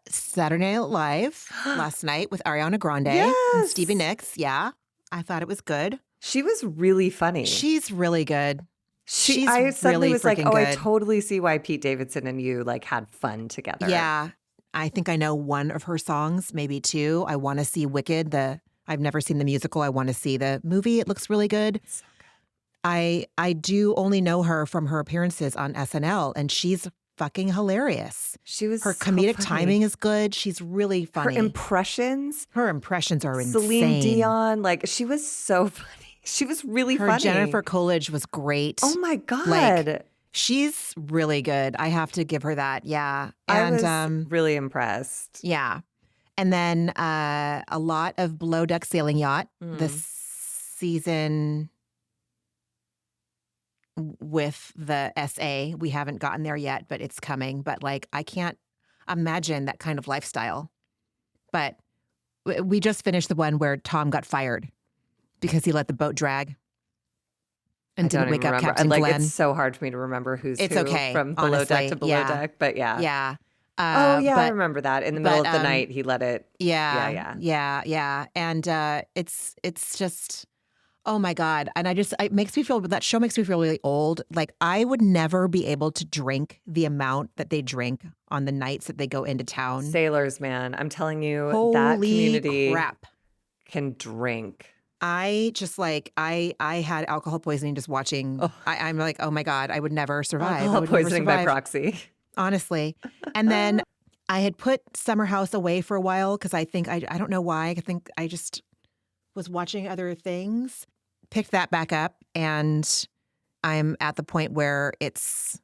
Saturday Night Live last night with Ariana Grande and Stevie Nicks. Yeah, I thought it was good. She was really funny. She's really good. I suddenly really was like, oh, good. I totally see why Pete Davidson and you like had fun together. Yeah. I think I know one of her songs, maybe two. I want to see Wicked. I've never seen the musical. I want to see the movie. It looks really good. So good. I do only know her from her appearances on SNL, and she's fucking hilarious. Her comedic timing is good. She's really funny. Her impressions are insane. Celine Dion, like, she was so funny. She was really funny. Jennifer Coolidge was great. Oh my God. Like, she's really good. I have to give her that. Yeah. And I was really impressed. Yeah. And then a lot of Below Deck Sailing Yacht this season with the SA. We haven't gotten there yet, but it's coming. But like, I can't imagine that kind of lifestyle. But we just finished the one where Tom got fired because he let the boat drag and didn't wake up Captain Glenn. It's so hard for me to remember who's who okay, from Below Deck to Below Deck, but yeah. Yeah. I remember that. In the middle of the night, he let it. Yeah. And it's just, oh my God. And that show makes me feel really old. Like, I would never be able to drink the amount that they drink on the nights that they go into town. Sailors, man. I'm telling you, holy that community crap. Can drink. I just I had alcohol poisoning just watching. I'm like, oh my God, I would never survive. Alcohol poisoning by proxy. Honestly. And then I had put Summer House away for a while because I think, I don't know why. I think I just was watching other things. Picked that back up, and I'm at the point where it's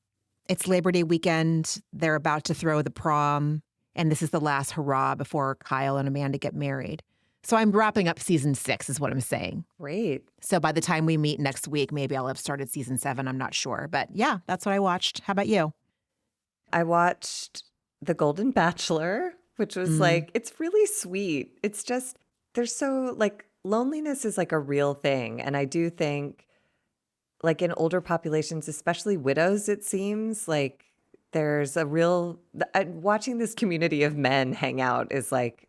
Labor Day weekend. They're about to throw the prom, and this is the last hurrah before Kyle and Amanda get married. So I'm wrapping up season 6 is what I'm saying. Great. So by the time we meet next week, maybe I'll have started season 7. I'm not sure. But yeah, that's what I watched. How about you? I watched The Golden Bachelor, which was like, it's really sweet. It's just, there's so, like, loneliness is like a real thing. And I do think, like, in older populations, especially widows, it seems like there's a real, watching this community of men hang out is like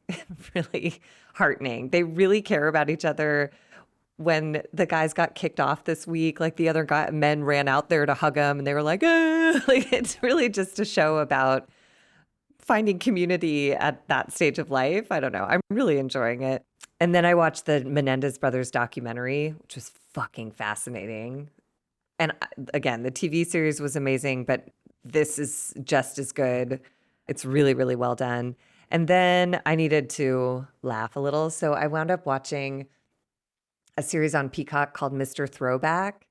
really heartening. They really care about each other. When the guys got kicked off this week, like, the other men ran out there to hug them, and they were like, like, it's really just a show about finding community at that stage of life. I don't know. I'm really enjoying it. And then I watched the Menendez brothers documentary, which was fucking fascinating. And again, the TV series was amazing, but this is just as good. It's really, really well done. And then I needed to laugh a little. So I wound up watching a series on Peacock called Mr. Throwback.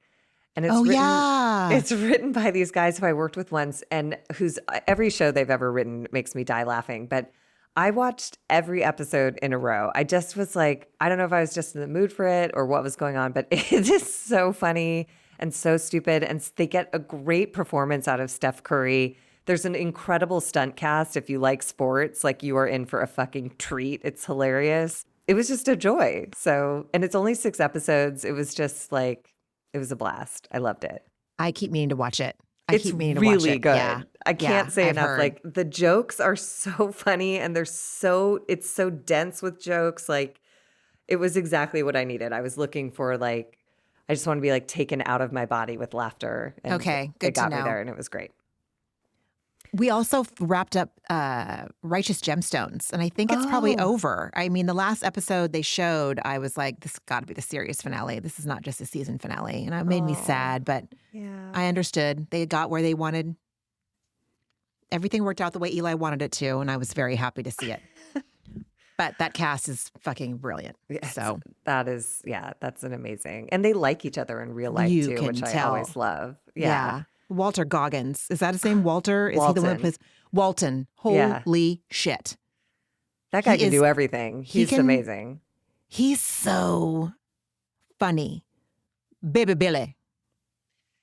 And it's written by these guys who I worked with once, and whose every show they've ever written makes me die laughing. But I watched every episode in a row. I just was like, I don't know if I was just in the mood for it or what was going on, but it is so funny and so stupid. And they get a great performance out of Steph Curry. There's an incredible stunt cast. If you like sports, like, you are in for a fucking treat. It's hilarious. It was just a joy. So, and it's only 6 episodes. It was just like, it was a blast. I loved it. I keep meaning to watch it. It's really good. Yeah. I can't say enough. Heard. Like, the jokes are so funny, and it's so dense with jokes. Like, it was exactly what I needed. I was looking for, like, I just want to be, like, taken out of my body with laughter. And okay, good it got to know. me there, and it was great. We also wrapped up Righteous Gemstones, and I think it's probably over. I mean, the last episode they showed, I was like, this has got to be the series finale. This is not just a season finale. And it made me sad, but I understood. They got where they wanted. Everything worked out the way Eli wanted it to, and I was very happy to see it. But that cast is fucking brilliant. Yes, So that's an amazing. And they like each other in real life You too, can which I tell. always love. yeah. Walter Goggins. Is that his name? Walter? Is he the one that Walton. plays Walton? Yeah. Holy shit. That guy He can is- do everything. he He's can- amazing. He's so funny. Baby Billy.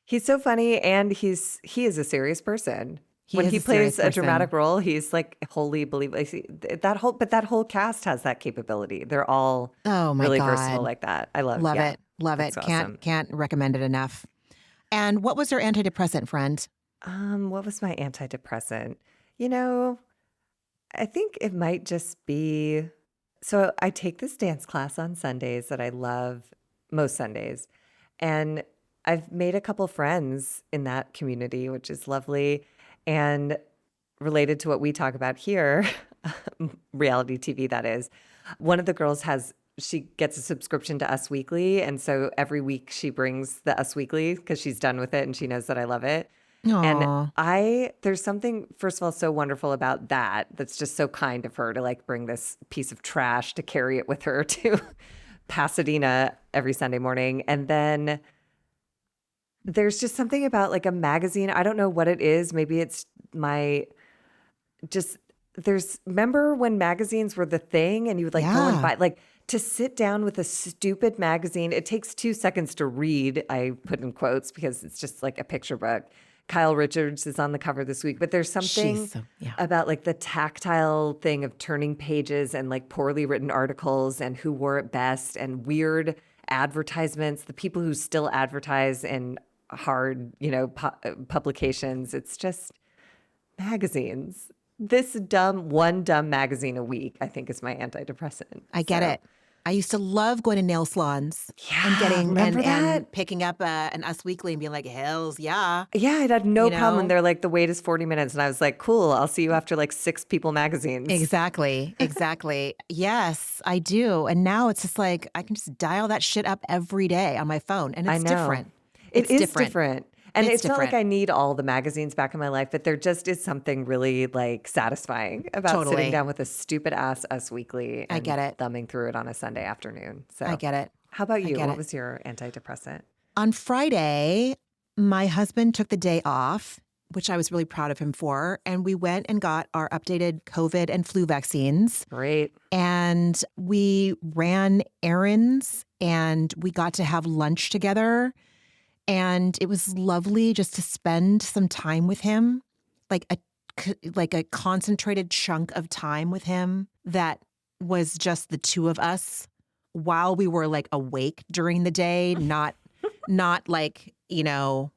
He's so funny, and he is a serious person. When is he a serious plays a dramatic person. role, he's like wholly believable. That whole cast has that capability. They're all Oh my really God. versatile like that. I love Love it. Love it. That's awesome. Can't recommend it enough. And what was your antidepressant, friend? What was my antidepressant? I think it might just be. So I take this dance class on Sundays that I love most Sundays, and I've made a couple friends in that community, which is lovely. And related to what we talk about here, reality TV, that is, one of the girls she gets a subscription to Us Weekly. And so every week she brings the Us Weekly because she's done with it and she knows that I love it. Aw. And there's something, first of all, so wonderful about that. That's just so kind of her to like bring this piece of trash to carry it with her to Pasadena every Sunday morning. And then there's just something about like a magazine. I don't know what it is. Maybe it's remember when magazines were the thing and you would like go and buy, like to sit down with a stupid magazine. It takes 2 seconds to read. I put in quotes because it's just like a picture book. Kyle Richards is on the cover this week, but there's something about like the tactile thing of turning pages and like poorly written articles and who wore it best and weird advertisements, the people who still advertise in hard, publications. It's just magazines. This one dumb magazine a week, I think, is my antidepressant. I get it. I used to love going to nail salons and remember that? and picking up an Us Weekly and being like, hells yeah. Yeah, I had no problem when they're like, the wait is 40 minutes. And I was like, cool, I'll see you after like 6 People magazines. Exactly. Yes, I do. And now it's just like, I can just dial that shit up every day on my phone. And it's different. It is different. And it's not different. like I need all the magazines back in my life, but there just is something really like satisfying about sitting down with a stupid ass Us Weekly and I get it. thumbing through it on a Sunday afternoon. So I get it. How about you? get What it. was your antidepressant? On Friday, my husband took the day off, which I was really proud of him for. And we went and got our updated COVID and flu vaccines. Great. And we ran errands and we got to have lunch together. And it was lovely just to spend some time with him, like a concentrated chunk of time with him that was just the two of us while we were like awake during the day, not like,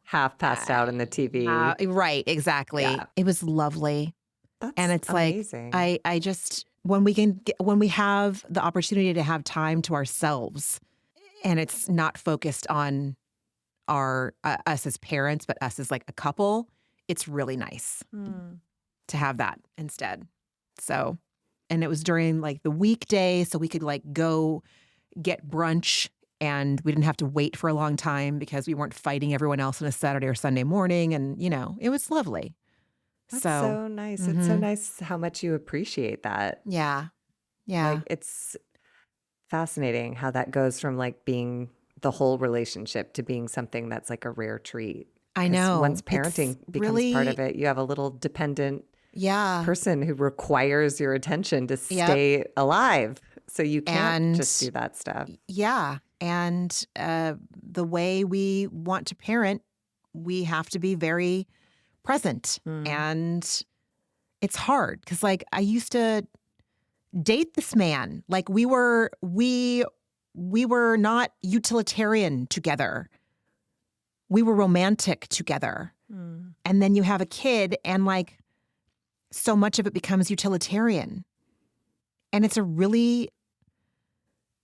Half passed out in the TV. Right, exactly. Yeah. It was lovely. That's And it's amazing. like, I just, when we have the opportunity to have time to ourselves and it's not focused on us as parents, but us as like a couple, it's really nice to have that instead. So, and it was during like the weekday, so we could like go get brunch and we didn't have to wait for a long time because we weren't fighting everyone else on a Saturday or Sunday morning. And, it was lovely. That's so nice. It's so nice how much you appreciate that. Yeah. Yeah. Like, it's fascinating how that goes from like being the whole relationship to being something that's like a rare treat. I 'Cause know. Once parenting It's becomes really, part of it, you have a little dependent yeah. person who requires your attention to stay alive. So you can't just do that stuff. Yeah. And the way we want to parent, we have to be very present. And it's hard because like I used to date this man. Like we were not utilitarian together. We were romantic together. And then you have a kid and like so much of it becomes utilitarian. And it's a really,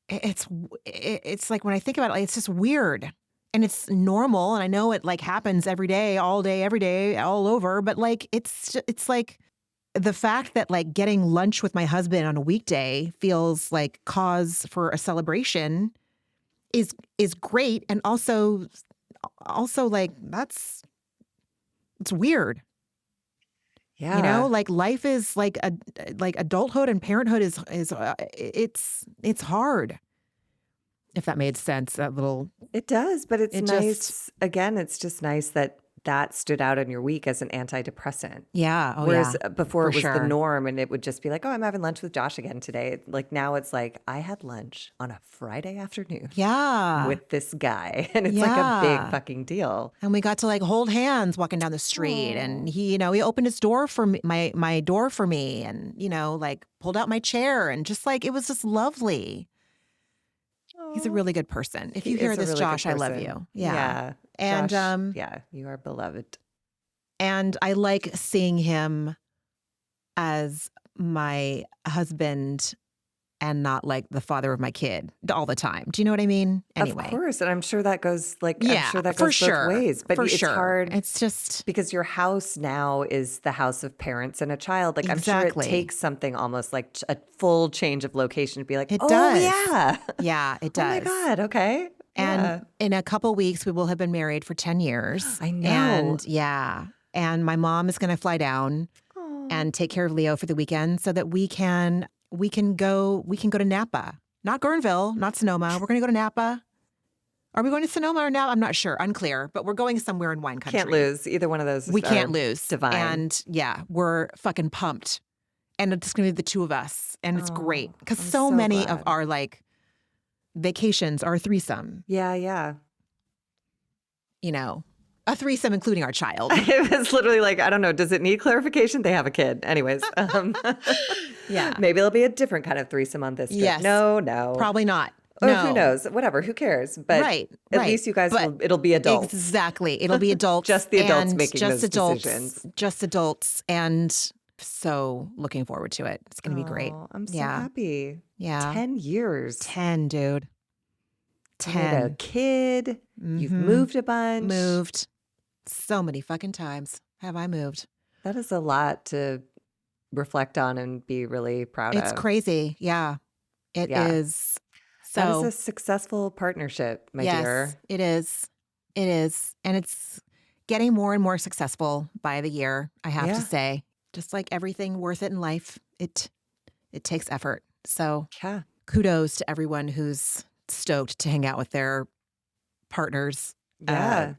it's like when I think about it, like, it's just weird and it's normal. And I know it like happens every day, every day, all over. But like, it's like the fact that like getting lunch with my husband on a weekday feels like cause for a celebration is great. And also like it's weird. Yeah. You know, like life is like adulthood and parenthood is it's hard. If that made sense, that little. It does, but it's It nice. just- Again, it's just nice that stood out in your week as an antidepressant. Yeah. Oh, Whereas yeah. before For it was the sure. norm and it would just be like, oh, I'm having lunch with Josh again today. Like now it's like, I had lunch on a Friday afternoon Yeah. with this guy. And it's like a Yeah. big fucking deal. And we got to like hold hands walking down the street. And he, he opened his door for me, my door for me, and, like pulled out my chair, and just like, it was just lovely. He's a really good person. If you hear this, Josh, I love you. Yeah. And, Josh, yeah, you are beloved. And I like seeing him as my husband and not like the father of my kid all the time. Do you know what I mean? Anyway. Of course. And I'm sure that goes I'm sure that for goes sure. both ways. But for it's sure. hard. It's just because your house now is the house of parents and a child. Like Exactly. I'm sure it takes something almost like a full change of location to be like, It oh, does. yeah. Yeah, it does. Oh my God. Okay. And Yeah. in a couple weeks, we will have been married for 10 years. I know. And yeah. And my mom is going to fly down and take care of Leo for the weekend so that we can go to Napa. Not Guerneville, not Sonoma. We're going to go to Napa. Are we going to Sonoma or Napa? I'm not sure. Unclear. But we're going somewhere in wine country. Can't lose. Either one of those. We can't lose. Divine. And yeah, we're fucking pumped. And it's going to be the two of us. And it's great. Because I'm so so many glad. of our like vacations are threesome. Yeah, yeah. A threesome including our child. It was literally like, I don't know, does it need clarification? They have a kid. Anyways. Yeah. Maybe it'll be a different kind of threesome on this trip. Yes. No. Probably not. Or No. who knows? Whatever. Who cares? But Right. at least you guys But it'll be adults. Exactly. It'll be adults. Just the adults and making just those adults, decisions. Just adults. And so looking forward to it. It's going to be great. Oh, I'm so Yeah. happy. Yeah. 10 years. 10, dude. You had a 10. kid. You've Mhm. moved a bunch. Moved. So many fucking times have I moved. That is a lot to reflect on and be really proud of. It's crazy. Yeah. It Yeah. is. That So is a successful partnership, my yes, dear. it is. It is. And it's getting more and more successful by the year, I have Yeah. to say. Just like everything worth it in life, it takes effort. So Yeah. kudos to everyone who's stoked to hang out with their partners Yeah.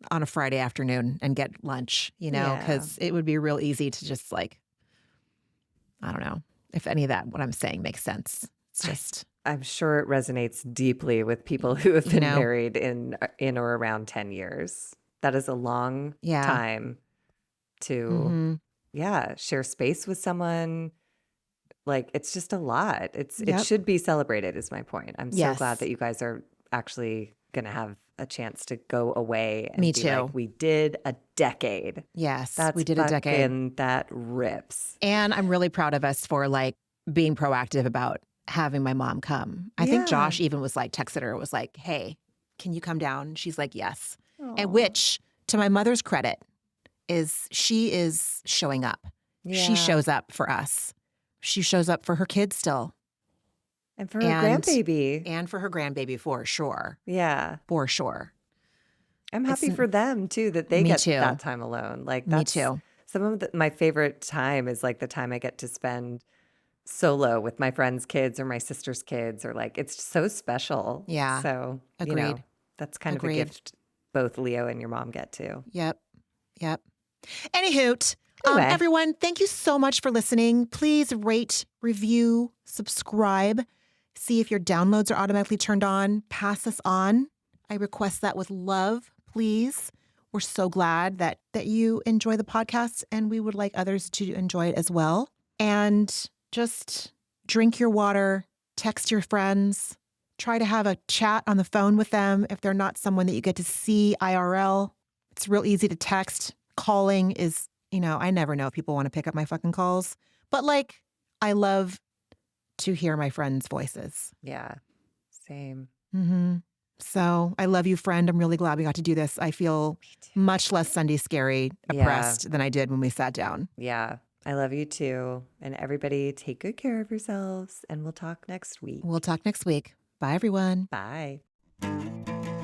on a Friday afternoon and get lunch, Yeah. because it would be real easy to just like, I don't know if any of that, what I'm saying makes sense. It's just, I'm sure it resonates deeply with people who have been know. married in or around 10 years. That is a long Yeah. time to, mhm. share space with someone. Like, it's just a lot. It Yep. should be celebrated, is my point. I'm so Yes. glad that you guys are actually going to have a chance to go away and Me be too. like, we did a decade. Yes, That's we did a decade. fucking- That rips. And I'm really proud of us for like being proactive about having my mom come. I think Yeah. Josh even was like, texted her, was like, hey, can you come down? She's like, yes. Aw. And which, to my mother's credit, she is showing up. She Yeah. shows up for us. She shows up for her kids still. And for her and- grandbaby. And for her grandbaby, for sure. Yeah. For sure. I'm happy It's- for them too that they Me get too. that time alone. Like Me that's too. some of my favorite time is like the time I get to spend solo with my friends' kids or my sister's kids, or like it's so special. Yeah. So Agreed. that's kind of a Agreed. gift both Leo and your mom get too. Yep. Anywho, Anyway. everyone, thank you so much for listening. Please rate, review, subscribe. See if your downloads are automatically turned on. Pass us on. I request that with love, please. We're so glad that you enjoy the podcast, and we would like others to enjoy it as well. And just drink your water, text your friends, try to have a chat on the phone with them if they're not someone that you get to see IRL. It's real easy to text. Calling is, I never know if people want to pick up my fucking calls. But like, I love to hear my friends' voices. Yeah. Same. Mm-hmm. So I love you, friend. I'm really glad we got to do this. I feel much less Sunday scary, oppressed than I did when we sat down. Yeah. I love you too. And everybody take good care of yourselves. And we'll talk next week. We'll talk next week. Bye, everyone. Bye.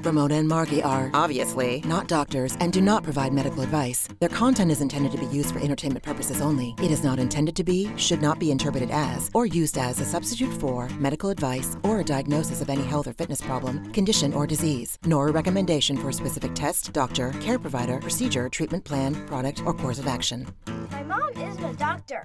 Ramona and Margie are, obviously, not doctors and do not provide medical advice. Their content is intended to be used for entertainment purposes only. It is not intended to be, should not be interpreted as, or used as a substitute for medical advice or a diagnosis of any health or fitness problem, condition, or disease, nor a recommendation for a specific test, doctor, care provider, procedure, treatment plan, product, or course of action. My mom isn't a doctor.